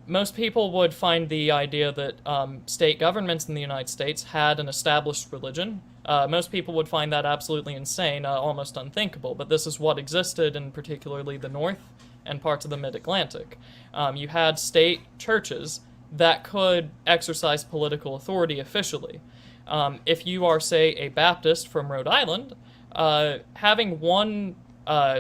B: Most people would find the idea that state governments in the United States had an established religion. Most people would find that absolutely insane, almost unthinkable, but this is what existed in particularly the North and parts of the Mid-Atlantic. You had state churches that could exercise political authority officially. If you are, say, a Baptist from Rhode Island, having one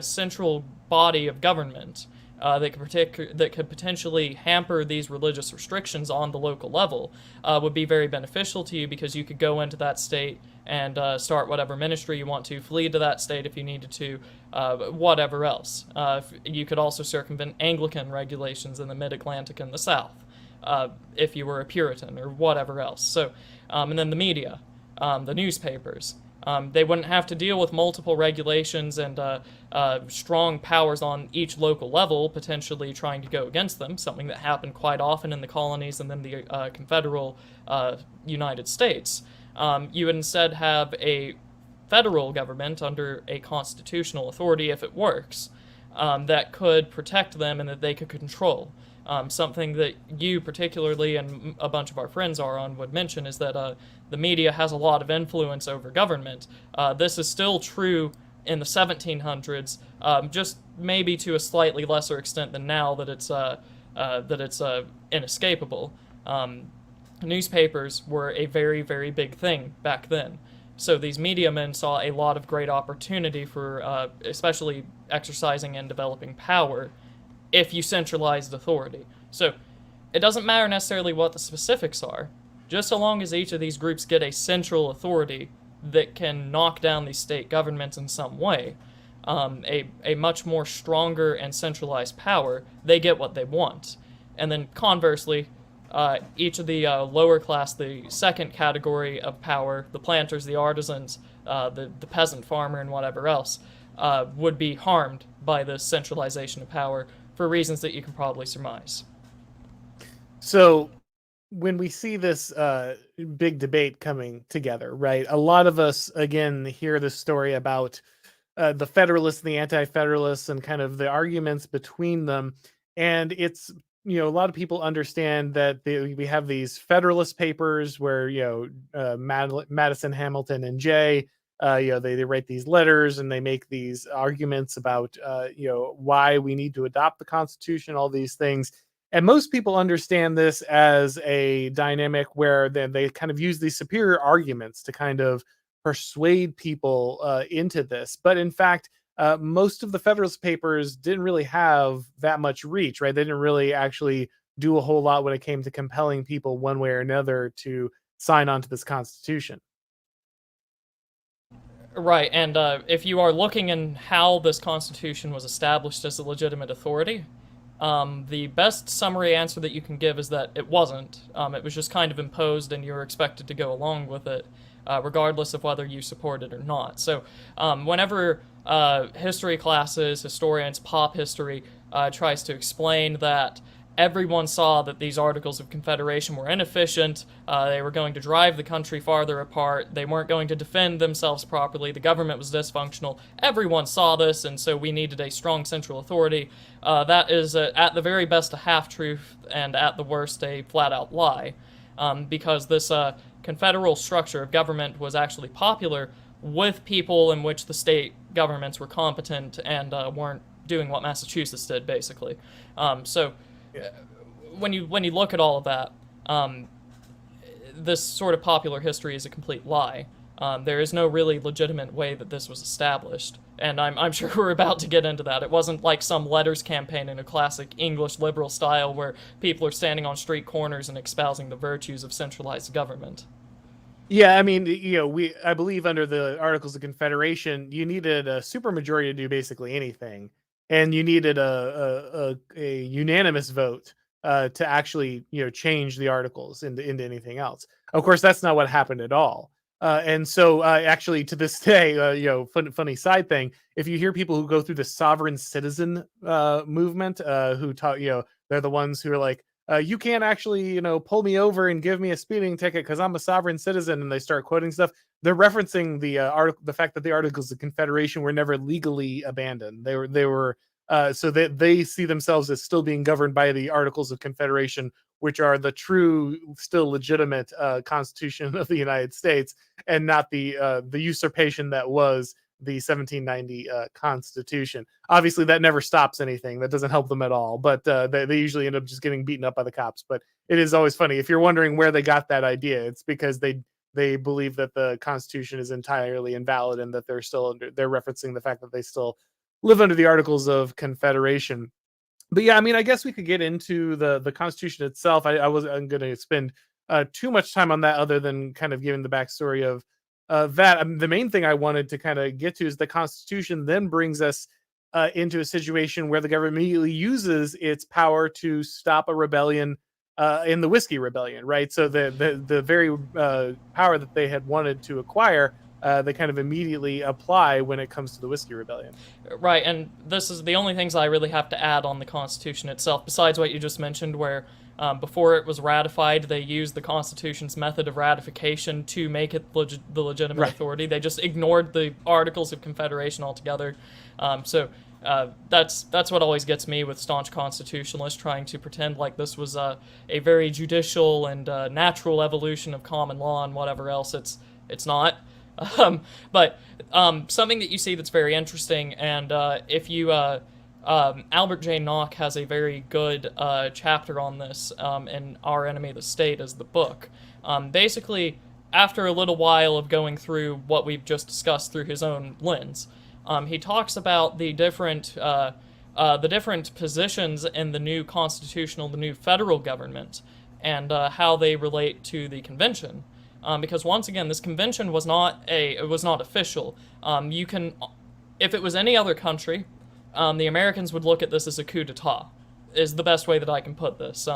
B: central body of government that could potentially hamper these religious restrictions on the local level would be very beneficial to you, because you could go into that state and start whatever ministry you want to, flee to that state if you needed to, whatever else. You could also circumvent Anglican regulations in the Mid-Atlantic and the South if you were a Puritan or whatever else. So, and then the media, the newspapers. They wouldn't have to deal with multiple regulations and strong powers on each local level potentially trying to go against them, something that happened quite often in the colonies and then the Confederal United States. You would instead have a federal government under a constitutional authority, if it works, that could protect them and that they could control. Something that you particularly and a bunch of our friends Auron would mention is that the media has a lot of influence over government. This is still true in the 1700s, just maybe to a slightly lesser extent than now that it's inescapable. Newspapers were a very, very big thing back then. So these media men saw a lot of great opportunity for especially exercising and developing power if you centralized authority. So it doesn't matter necessarily what the specifics are, just so long as each of these groups get a central authority that can knock down these state governments in some way, a much more stronger and centralized power, they get what they want. And then conversely, each of the lower class, the second category of power, the planters, the artisans, the peasant farmer, and whatever else, would be harmed by this centralization of power for reasons that you can probably surmise.
A: So when we see this big debate coming together, right, a lot of us, again, hear this story about the Federalists and the anti-federalists and kind of the arguments between them. And it's, a lot of people understand that we have these Federalist papers where, Madison, Hamilton, and Jay, they write these letters and they make these arguments about, why we need to adopt the Constitution, all these things. And most people understand this as a dynamic where they kind of use these superior arguments to kind of persuade people into this. But in fact, most of the Federalist Papers didn't really have that much reach, right? They didn't really actually do a whole lot when it came to compelling people one way or another to sign on to this Constitution.
B: Right, and if you are looking in how this Constitution was established as a legitimate authority, the best summary answer that you can give is that it wasn't. It was just kind of imposed and you were expected to go along with it, regardless of whether you support it or not. So whenever history classes, historians, pop history, tries to explain that everyone saw that these Articles of Confederation were inefficient, they were going to drive the country farther apart, they weren't going to defend themselves properly, the government was dysfunctional, everyone saw this, and so we needed a strong central authority. That is, at the very best, a half-truth, and at the worst, a flat-out lie, because this confederal structure of government was actually popular with people in which the state governments were competent and weren't doing what Massachusetts did, basically. When you look at all of that, this sort of popular history is a complete lie. There is no really legitimate way that this was established, and I'm sure we're about to get into that. It wasn't like some letters campaign in a classic English liberal style where people are standing on street corners and espousing the virtues of centralized government.
A: Yeah, I mean, I believe under the Articles of Confederation, you needed a supermajority to do basically anything, and you needed a unanimous vote to actually, change the articles into anything else. Of course, that's not what happened at all. And so, actually, to this day, funny side thing: if you hear people who go through the sovereign citizen movement, who talk, they're the ones who are like, you can't actually, pull me over and give me a speeding ticket because I'm a sovereign citizen, and they start quoting stuff. They're referencing the fact that the Articles of Confederation were never legally abandoned. They were so they see themselves as still being governed by the Articles of Confederation, which are the true, still legitimate Constitution of the United States, and not the usurpation that was the 1790 Constitution. Obviously, that never stops anything. That doesn't help them at all. But they usually end up just getting beaten up by the cops. But it is always funny. If you're wondering where they got that idea, it's because they believe that the Constitution is entirely invalid and that they're referencing the fact that they still live under the Articles of Confederation. But yeah, I mean, I guess we could get into the Constitution itself. I wasn't going to spend too much time on that, other than kind of giving the backstory of that. The main thing I wanted to kind of get to is the Constitution then brings us into a situation where the government immediately uses its power to stop a rebellion in the Whiskey Rebellion, right? So the very power that they had wanted to acquire, they kind of immediately apply when it comes to the Whiskey Rebellion.
B: Right, and this is the only things I really have to add on the Constitution itself, besides what you just mentioned, where before it was ratified, they used the Constitution's method of ratification to make it the legitimate authority. They just ignored the Articles of Confederation altogether. That's what always gets me with staunch constitutionalists trying to pretend like this was a very judicial and natural evolution of common law and whatever else. It's not. But something that you see that's very interesting, and if you Albert J. Nock has a very good chapter on this in Our Enemy the State as the book. Basically, after a little while of going through what we've just discussed through his own lens, he talks about the different positions in the new the new federal government, and how they relate to the convention. Because once again, this convention was not official. If it was any other country, the Americans would look at this as a coup d'état, is the best way that I can put this.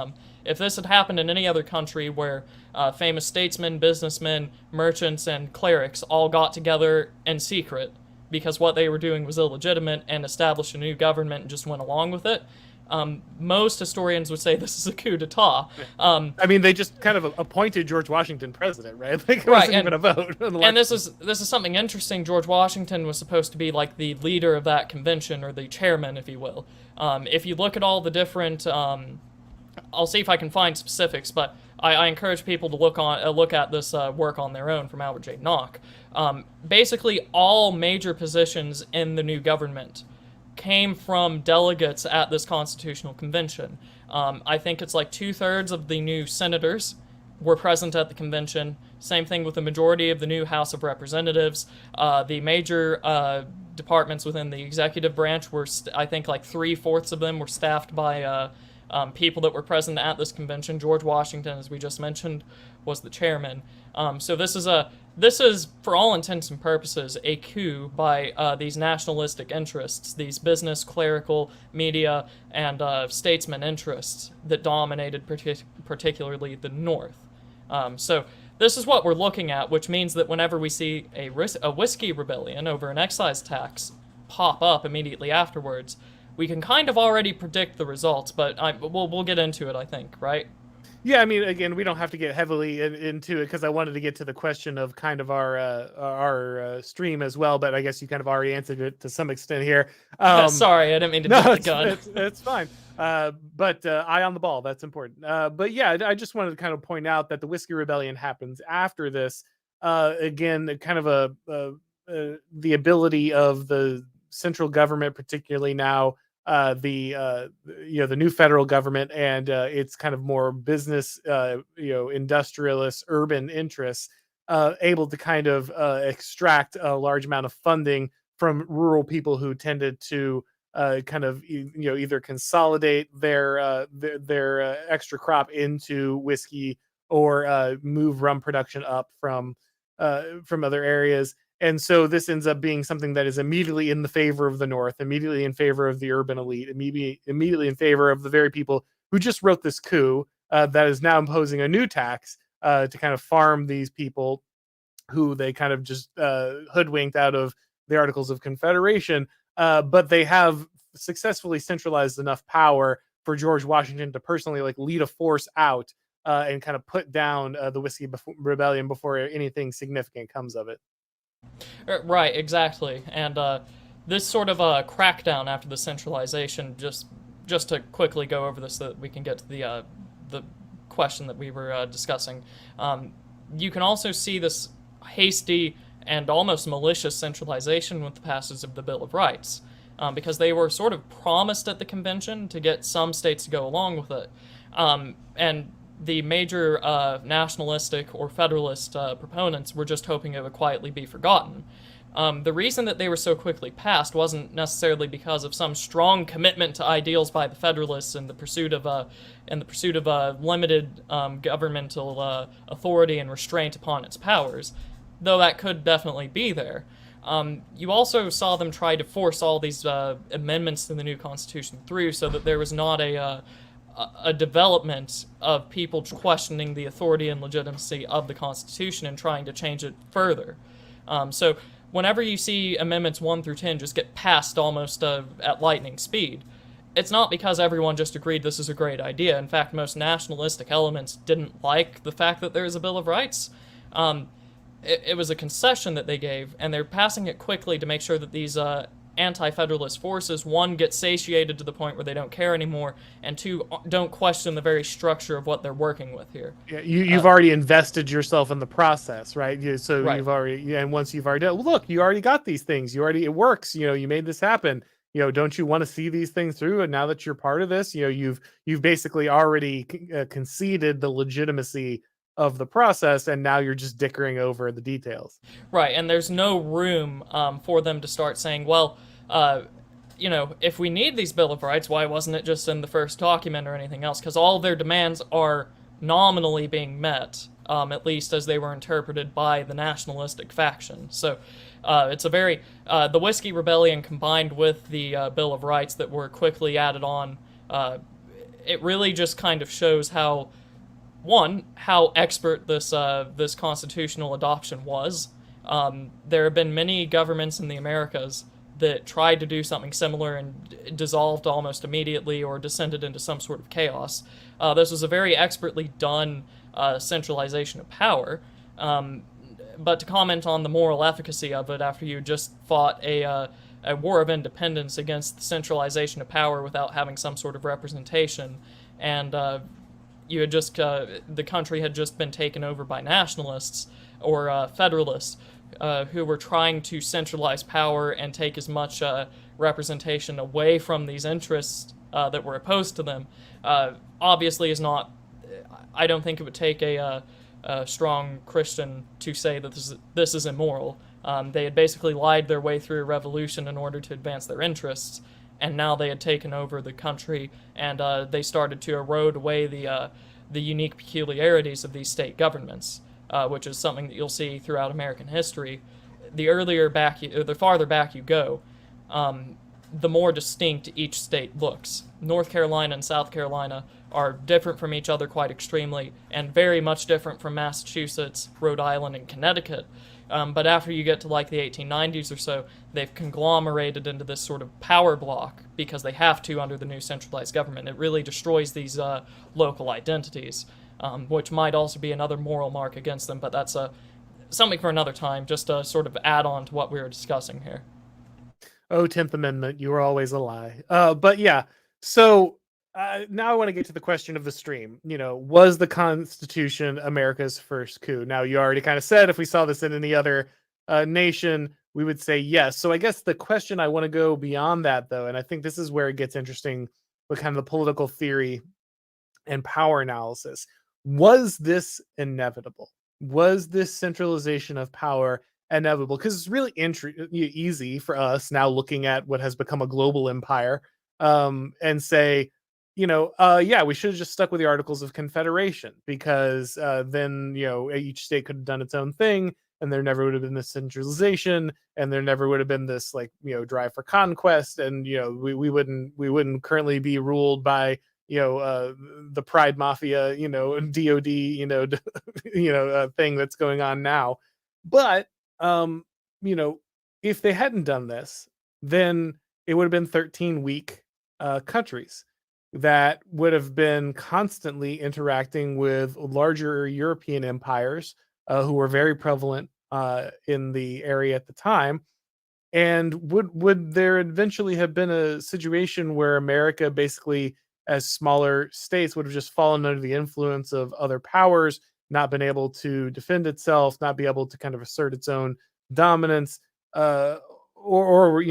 B: If this had happened in any other country where famous statesmen, businessmen, merchants, and clerics all got together in secret because what they were doing was illegitimate and established a new government and just went along with it, most historians would say this is a coup d'état.
A: I mean, they just kind of appointed George Washington president, right? Like, it wasn't even a vote.
B: And this is something interesting. George Washington was supposed to be like the leader of that convention, or the chairman, if you will. If you look at all the different, I'll see if I can find specifics, but I encourage people to look at this work on their own from Albert J. Nock. Basically, all major positions in the new government came from delegates at this constitutional convention. I think it's like 2/3 of the new senators were present at the convention. Same thing with the majority of the new House of Representatives. The major departments within the executive branch were, I think, like 3/4 of them were staffed by people that were present at this convention. George Washington, as we just mentioned, was the chairman. So this is, for all intents and purposes, a coup by these nationalistic interests, these business, clerical, media, and statesman interests that dominated particularly the North. So this is what we're looking at, which means that whenever we see a whiskey rebellion over an excise tax pop up immediately afterwards, we can kind of already predict the results, but we'll get into it, I think, right?
A: Yeah, I mean, again, we don't have to get heavily into it, because I wanted to get to the question of kind of our stream as well, but I guess you kind of already answered it to some extent here.
B: Sorry, I didn't mean to jump the gun.
A: It's fine. But eye on the ball, that's important. But yeah, I just wanted to kind of point out that the Whiskey Rebellion happens after this. Again, kind of the ability of the central government, particularly now, the new federal government, and its kind of more business, industrialist, urban interests, able to kind of extract a large amount of funding from rural people who tended to kind of either consolidate their extra crop into whiskey, or move rum production up from other areas. And so this ends up being something that is immediately in the favor of the North, immediately in favor of the urban elite, immediately in favor of the very people who just wrote this coup that is now imposing a new tax to kind of farm these people who they kind of just hoodwinked out of the Articles of Confederation. But they have successfully centralized enough power for George Washington to personally lead a force out and kind of put down the Whiskey Rebellion before anything significant comes of it.
B: Right, exactly. And this sort of crackdown after the centralization, just to quickly go over this so that we can get to the question that we were discussing, you can also see this hasty and almost malicious centralization with the passage of the Bill of Rights, because they were sort of promised at the convention to get some states to go along with it. And the major nationalistic or federalist proponents were just hoping it would quietly be forgotten. The reason that they were so quickly passed wasn't necessarily because of some strong commitment to ideals by the Federalists in the pursuit of limited governmental authority and restraint upon its powers, though that could definitely be there. You also saw them try to force all these amendments to the new Constitution through, so that there was not a development of people questioning the authority and legitimacy of the Constitution and trying to change it further. So whenever you see amendments 1 through 10 just get passed almost at lightning speed, it's not because everyone just agreed this is a great idea. In fact, most nationalistic elements didn't like the fact that there is a Bill of Rights. It was a concession that they gave, and they're passing it quickly to make sure that these anti-federalist forces, one, get satiated to the point where they don't care anymore, and two, don't question the very structure of what they're working with here.
A: Yeah, you've already invested yourself in the process, right? So
B: Right.
A: you've already, and once you've already done, well, look, you already got these things. It works. You made this happen. Don't you want to see these things through? And now that you're part of this, you've basically already conceded the legitimacy of the process, and now you're just dickering over the details.
B: Right, and there's no room for them to start saying, well, if we need these Bill of Rights, why wasn't it just in the first document or anything else? Because all their demands are nominally being met, at least as they were interpreted by the nationalistic faction. So it's a very the Whiskey Rebellion combined with the Bill of Rights that were quickly added on. It really just kind of shows how expert this constitutional adoption was. There have been many governments in the Americas that tried to do something similar and dissolved almost immediately or descended into some sort of chaos. This was a very expertly done centralization of power. But to comment on the moral efficacy of it after you just fought a war of independence against the centralization of power without having some sort of representation, and you had just the country had just been taken over by nationalists or federalists who were trying to centralize power and take as much representation away from these interests that were opposed to them. Obviously, is not. I don't think it would take a strong Christian to say that this is immoral. They had basically lied their way through a revolution in order to advance their interests, and now they had taken over the country, and they started to erode away the unique peculiarities of these state governments, which is something that you'll see throughout American history. The farther back you go, the more distinct each state looks. North Carolina and South Carolina are different from each other quite extremely, and very much different from Massachusetts, Rhode Island, and Connecticut. But after you get to like the 1890s or so, they've conglomerated into this sort of power block because they have to under the new centralized government. It really destroys these local identities, which might also be another moral mark against them, but that's something for another time, just to sort of add on to what we were discussing here.
A: Oh, 10th Amendment, you were always a lie. But yeah, so now I want to get to the question of the stream. Was the Constitution America's first coup? Now, you already kind of said if we saw this in any other nation, we would say yes. So I guess the question I want to go beyond that, though, and I think this is where it gets interesting with kind of the political theory and power analysis. Was this inevitable? Was this centralization of power inevitable? Because it's really easy for us now looking at what has become a global empire and say, yeah, we should have just stuck with the Articles of Confederation, because then, each state could have done its own thing, and there never would have been this centralization, and there never would have been this drive for conquest, and we wouldn't currently be ruled by the Pride Mafia, DOD, thing that's going on now. But if they hadn't done this, then it would have been 13 weak countries that would have been constantly interacting with larger European empires who were very prevalent in the area at the time. And would there eventually have been a situation where America, basically as smaller states, would have just fallen under the influence of other powers, not been able to defend itself, not be able to kind of assert its own dominance, or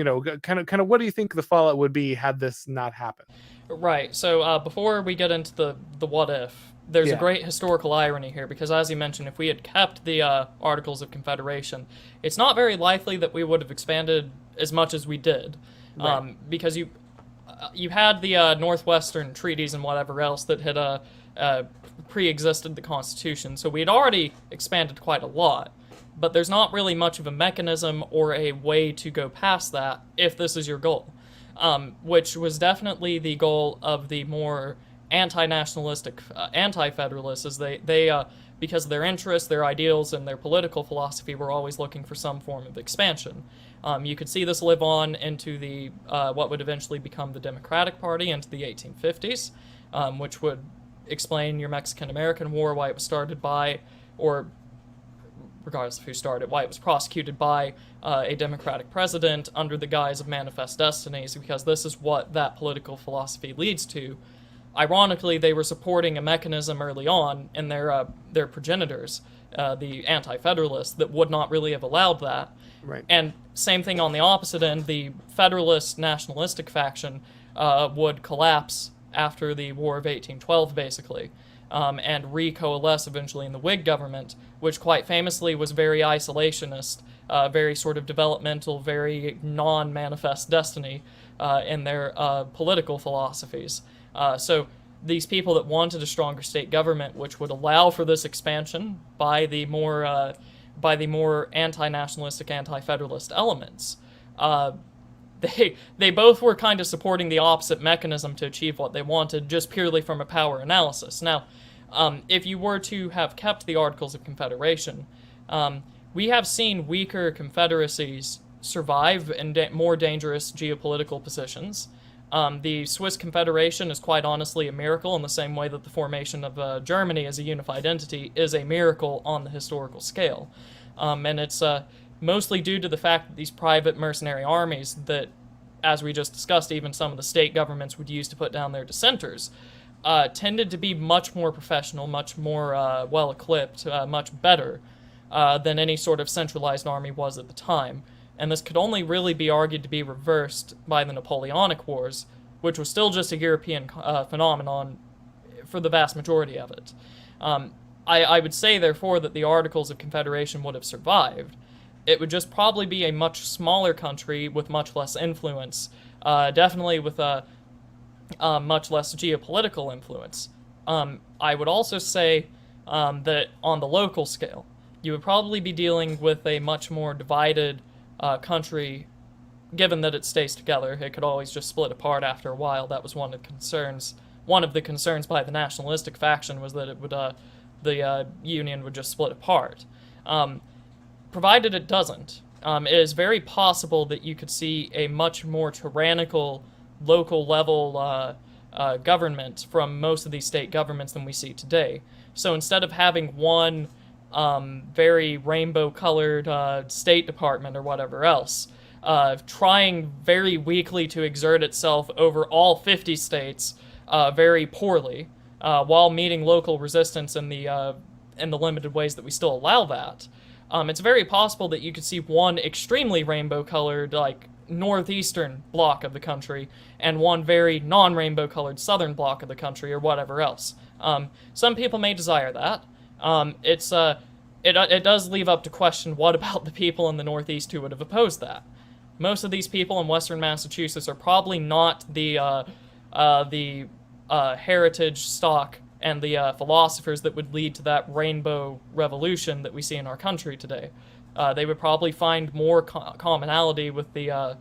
A: kind of what do you think the fallout would be had this not happened?
B: Right. So before we get into the what if, there's a
A: Yeah.
B: great historical irony here, because as you mentioned, if we had kept the Articles of Confederation, it's not very likely that we would have expanded as much as we did,
A: Right.
B: because you had the Northwestern treaties and whatever else that had pre-existed the Constitution, so we had already expanded quite a lot. But there's not really much of a mechanism or a way to go past that if this is your goal, which was definitely the goal of the more anti-nationalistic, anti-federalists, as they because of their interests, their ideals, and their political philosophy, were always looking for some form of expansion. You could see this live on into the what would eventually become the Democratic Party into the 1850s, which would explain your Mexican-American War, why it was started by, or regardless of who started, why it was prosecuted by a Democratic president under the guise of manifest destinies, because this is what that political philosophy leads to. Ironically, they were supporting a mechanism early on in their progenitors, the anti-federalists, that would not really have allowed that.
A: Right.
B: And same thing on the opposite end, the federalist nationalistic faction would collapse after the War of 1812, basically, and re-coalesce eventually in the Whig government, which quite famously was very isolationist, very sort of developmental, very non-manifest destiny in their political philosophies. So these people that wanted a stronger state government, which would allow for this expansion by the more anti-nationalistic, anti-federalist elements, they both were kind of supporting the opposite mechanism to achieve what they wanted, just purely from a power analysis. Now, if you were to have kept the Articles of Confederation, we have seen weaker confederacies survive in more dangerous geopolitical positions. The Swiss Confederation is quite honestly a miracle, in the same way that the formation of Germany as a unified entity is a miracle on the historical scale. And it's mostly due to the fact that these private mercenary armies that, as we just discussed, even some of the state governments would use to put down their dissenters, tended to be much more professional, much more well-equipped, much better than any sort of centralized army was at the time. And this could only really be argued to be reversed by the Napoleonic Wars, which was still just a European phenomenon for the vast majority of it. I would say, therefore, that the Articles of Confederation would have survived. It would just probably be a much smaller country with much less influence, definitely with much less geopolitical influence. I would also say that on the local scale, you would probably be dealing with a much more divided country, given that it stays together. It could always just split apart after a while. That was one of the concerns. One of the concerns by the nationalistic faction was that it would the Union would just split apart. Provided it doesn't, it is very possible that you could see a much more tyrannical local level government from most of these state governments than we see today. So instead of having one very rainbow-colored State Department or whatever else, trying very weakly to exert itself over all 50 states very poorly, while meeting local resistance in the limited ways that we still allow that, it's very possible that you could see one extremely rainbow-colored, like, northeastern block of the country, and one very non-rainbow-colored southern block of the country, or whatever else. Some people may desire that. It does leave up to question, what about the people in the Northeast who would have opposed that? Most of these people in Western Massachusetts are probably not the heritage stock and the philosophers that would lead to that rainbow revolution that we see in our country today. They would probably find more commonality with the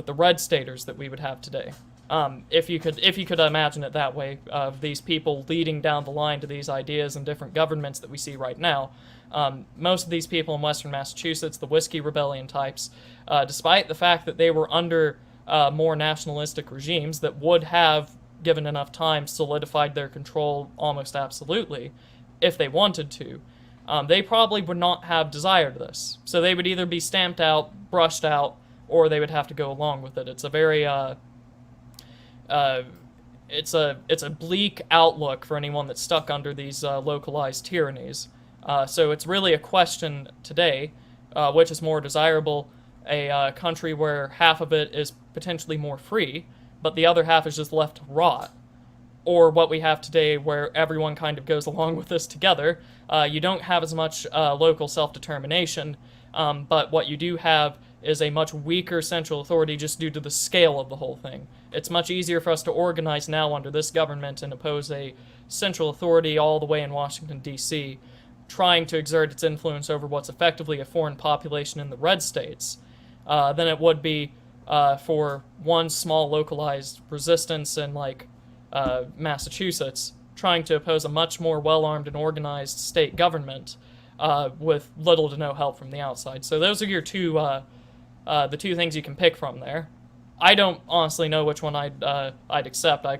B: red staters that we would have today. If you could imagine it that way, of these people leading down the line to these ideas and different governments that we see right now. Most of these people in Western Massachusetts, the Whiskey Rebellion types, despite the fact that they were under more nationalistic regimes that would have, given enough time, solidified their control almost absolutely, if they wanted to, they probably would not have desired this. So they would either be stamped out, brushed out, or they would have to go along with it. It's a very it's a bleak outlook for anyone that's stuck under these localized tyrannies. So it's really a question today, which is more desirable, a country where half of it is potentially more free, but the other half is just left to rot, or what we have today, where everyone kind of goes along with this together. You don't have as much local self-determination, but what you do have is a much weaker central authority just due to the scale of the whole thing. It's much easier for us to organize now under this government and oppose a central authority all the way in Washington, D.C., trying to exert its influence over what's effectively a foreign population in the red states, than it would be for one small localized resistance in, like, Massachusetts, trying to oppose a much more well-armed and organized state government with little to no help from the outside. So those are your the two things you can pick from there. I don't honestly know which one I'd accept. I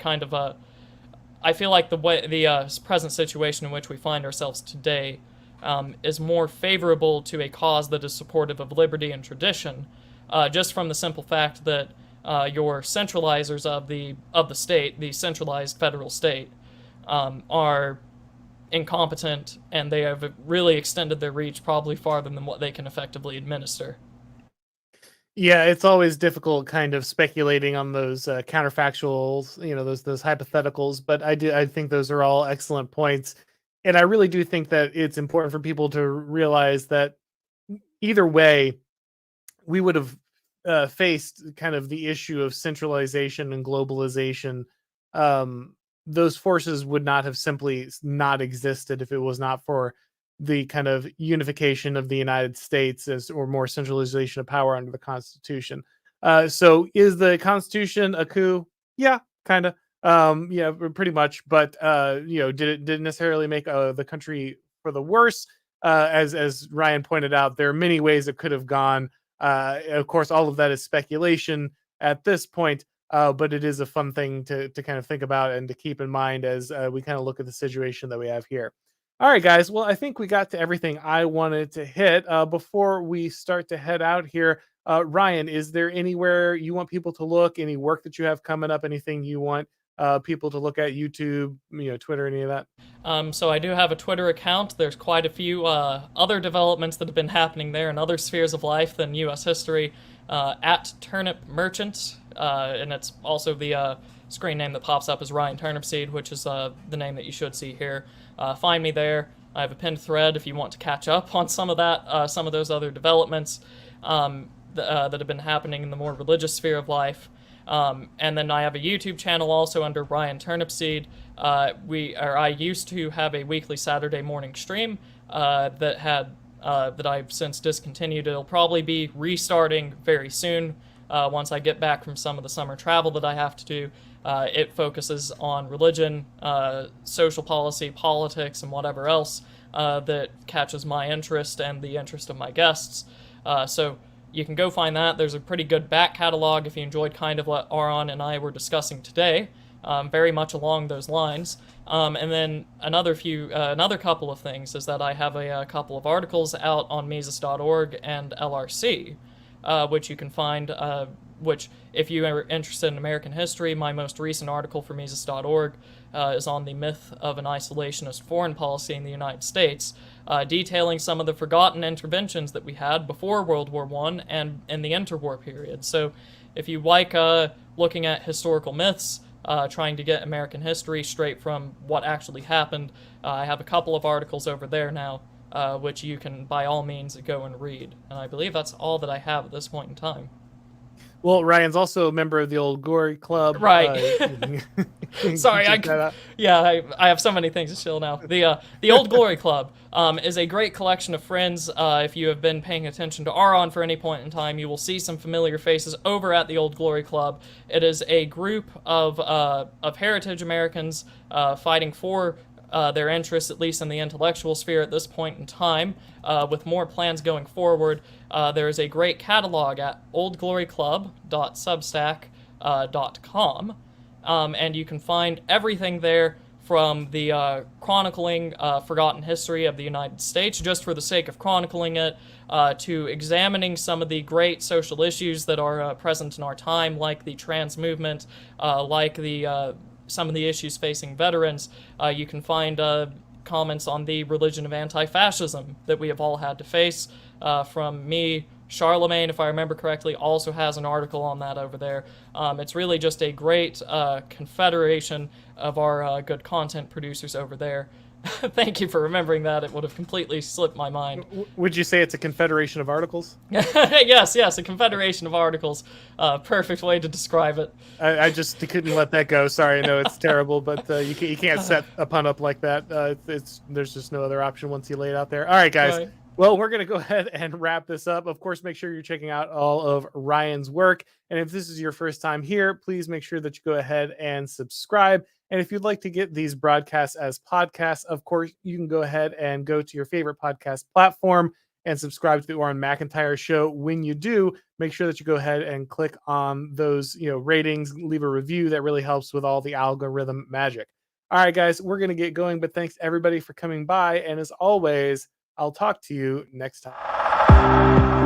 B: feel like the present situation in which we find ourselves today is more favorable to a cause that is supportive of liberty and tradition, just from the simple fact that your centralizers of the state, the centralized federal state, are incompetent, and they have really extended their reach probably farther than what they can effectively administer.
A: Yeah, it's always difficult kind of speculating on those counterfactuals, those hypotheticals, but I think those are all excellent points. And I really do think that it's important for people to realize that either way, we would have faced kind of the issue of centralization and globalization. Those forces would not have simply not existed if it was not for the kind of unification of the United States or more centralization of power under the Constitution. So is the Constitution a coup? Yeah, kind of. Yeah, pretty much. But did it necessarily make the country for the worse? As Ryan pointed out, there are many ways it could have gone. Of course, all of that is speculation at this point. But it is a fun thing to kind of think about and to keep in mind as we kind of look at the situation that we have here. All right, guys. Well, I think we got to everything I wanted to hit. Before we start to head out here, Ryan, is there anywhere you want people to look? Any work that you have coming up? Anything you want people to look at? YouTube, Twitter, any of that?
B: So I do have a Twitter account. There's quite a few other developments that have been happening there in other spheres of life than U.S. history. At Turnip Merchant, and it's also the screen name that pops up is Ryan Turnipseed, which is the name that you should see here. Find me there. I have a pinned thread if you want to catch up on some of that, some of those other developments that have been happening in the more religious sphere of life. And then I have a YouTube channel also under Ryan Turnipseed. I used to have a weekly Saturday morning stream that I've since discontinued. It'll probably be restarting very soon once I get back from some of the summer travel that I have to do. It focuses on religion, social policy, politics, and whatever else that catches my interest and the interest of my guests. So you can go find that. There's a pretty good back catalog if you enjoyed kind of what Auron and I were discussing today, very much along those lines. And then another couple of things is that I have a couple of articles out on Mises.org and LRC, which you can find, which if you are interested in American history, my most recent article for Mises.org is on the myth of an isolationist foreign policy in the United States, detailing some of the forgotten interventions that we had before World War I and in the interwar period. So if you like looking at historical myths, trying to get American history straight from what actually happened, I have a couple of articles over there now, which you can by all means go and read. And I believe that's all that I have at this point in time.
A: Well, Ryan's also a member of the Old Glory Club.
B: Right. Sorry, I have so many things to chill now. The Old Glory Club is a great collection of friends. If you have been paying attention to Auron for any point in time, you will see some familiar faces over at the Old Glory Club. It is a group of heritage Americans fighting for their interests, at least in the intellectual sphere at this point in time, with more plans going forward. There is a great catalog at oldgloryclub.substack.com, and you can find everything there from the chronicling forgotten history of the United States, just for the sake of chronicling it, to examining some of the great social issues that are present in our time, like the trans movement, like some of the issues facing veterans. You can find comments on the religion of anti-fascism that we have all had to face, from me, Charlemagne, if I remember correctly, also has an article on that over there. It's really just a great confederation of our good content producers over there. Thank you for remembering that. It would have completely slipped my mind.
A: Would you say it's a confederation of articles?
B: Yes, a confederation of articles. Perfect way to describe it.
A: I just couldn't let that go. Sorry, I know it's terrible, but you can't set a pun up like that. There's just no other option once you lay it out there. All right, guys.
B: Right.
A: Well, we're going to go ahead and wrap this up. Of course, make sure you're checking out all of Ryan's work. And if this is your first time here, please make sure that you go ahead and subscribe. And if you'd like to get these broadcasts as podcasts, of course, you can go ahead and go to your favorite podcast platform and subscribe to the Auron MacIntyre Show. When you do, make sure that you go ahead and click on those ratings, leave a review. That really helps with all the algorithm magic. All right, guys, we're going to get going. But thanks, everybody, for coming by. And as always, I'll talk to you next time.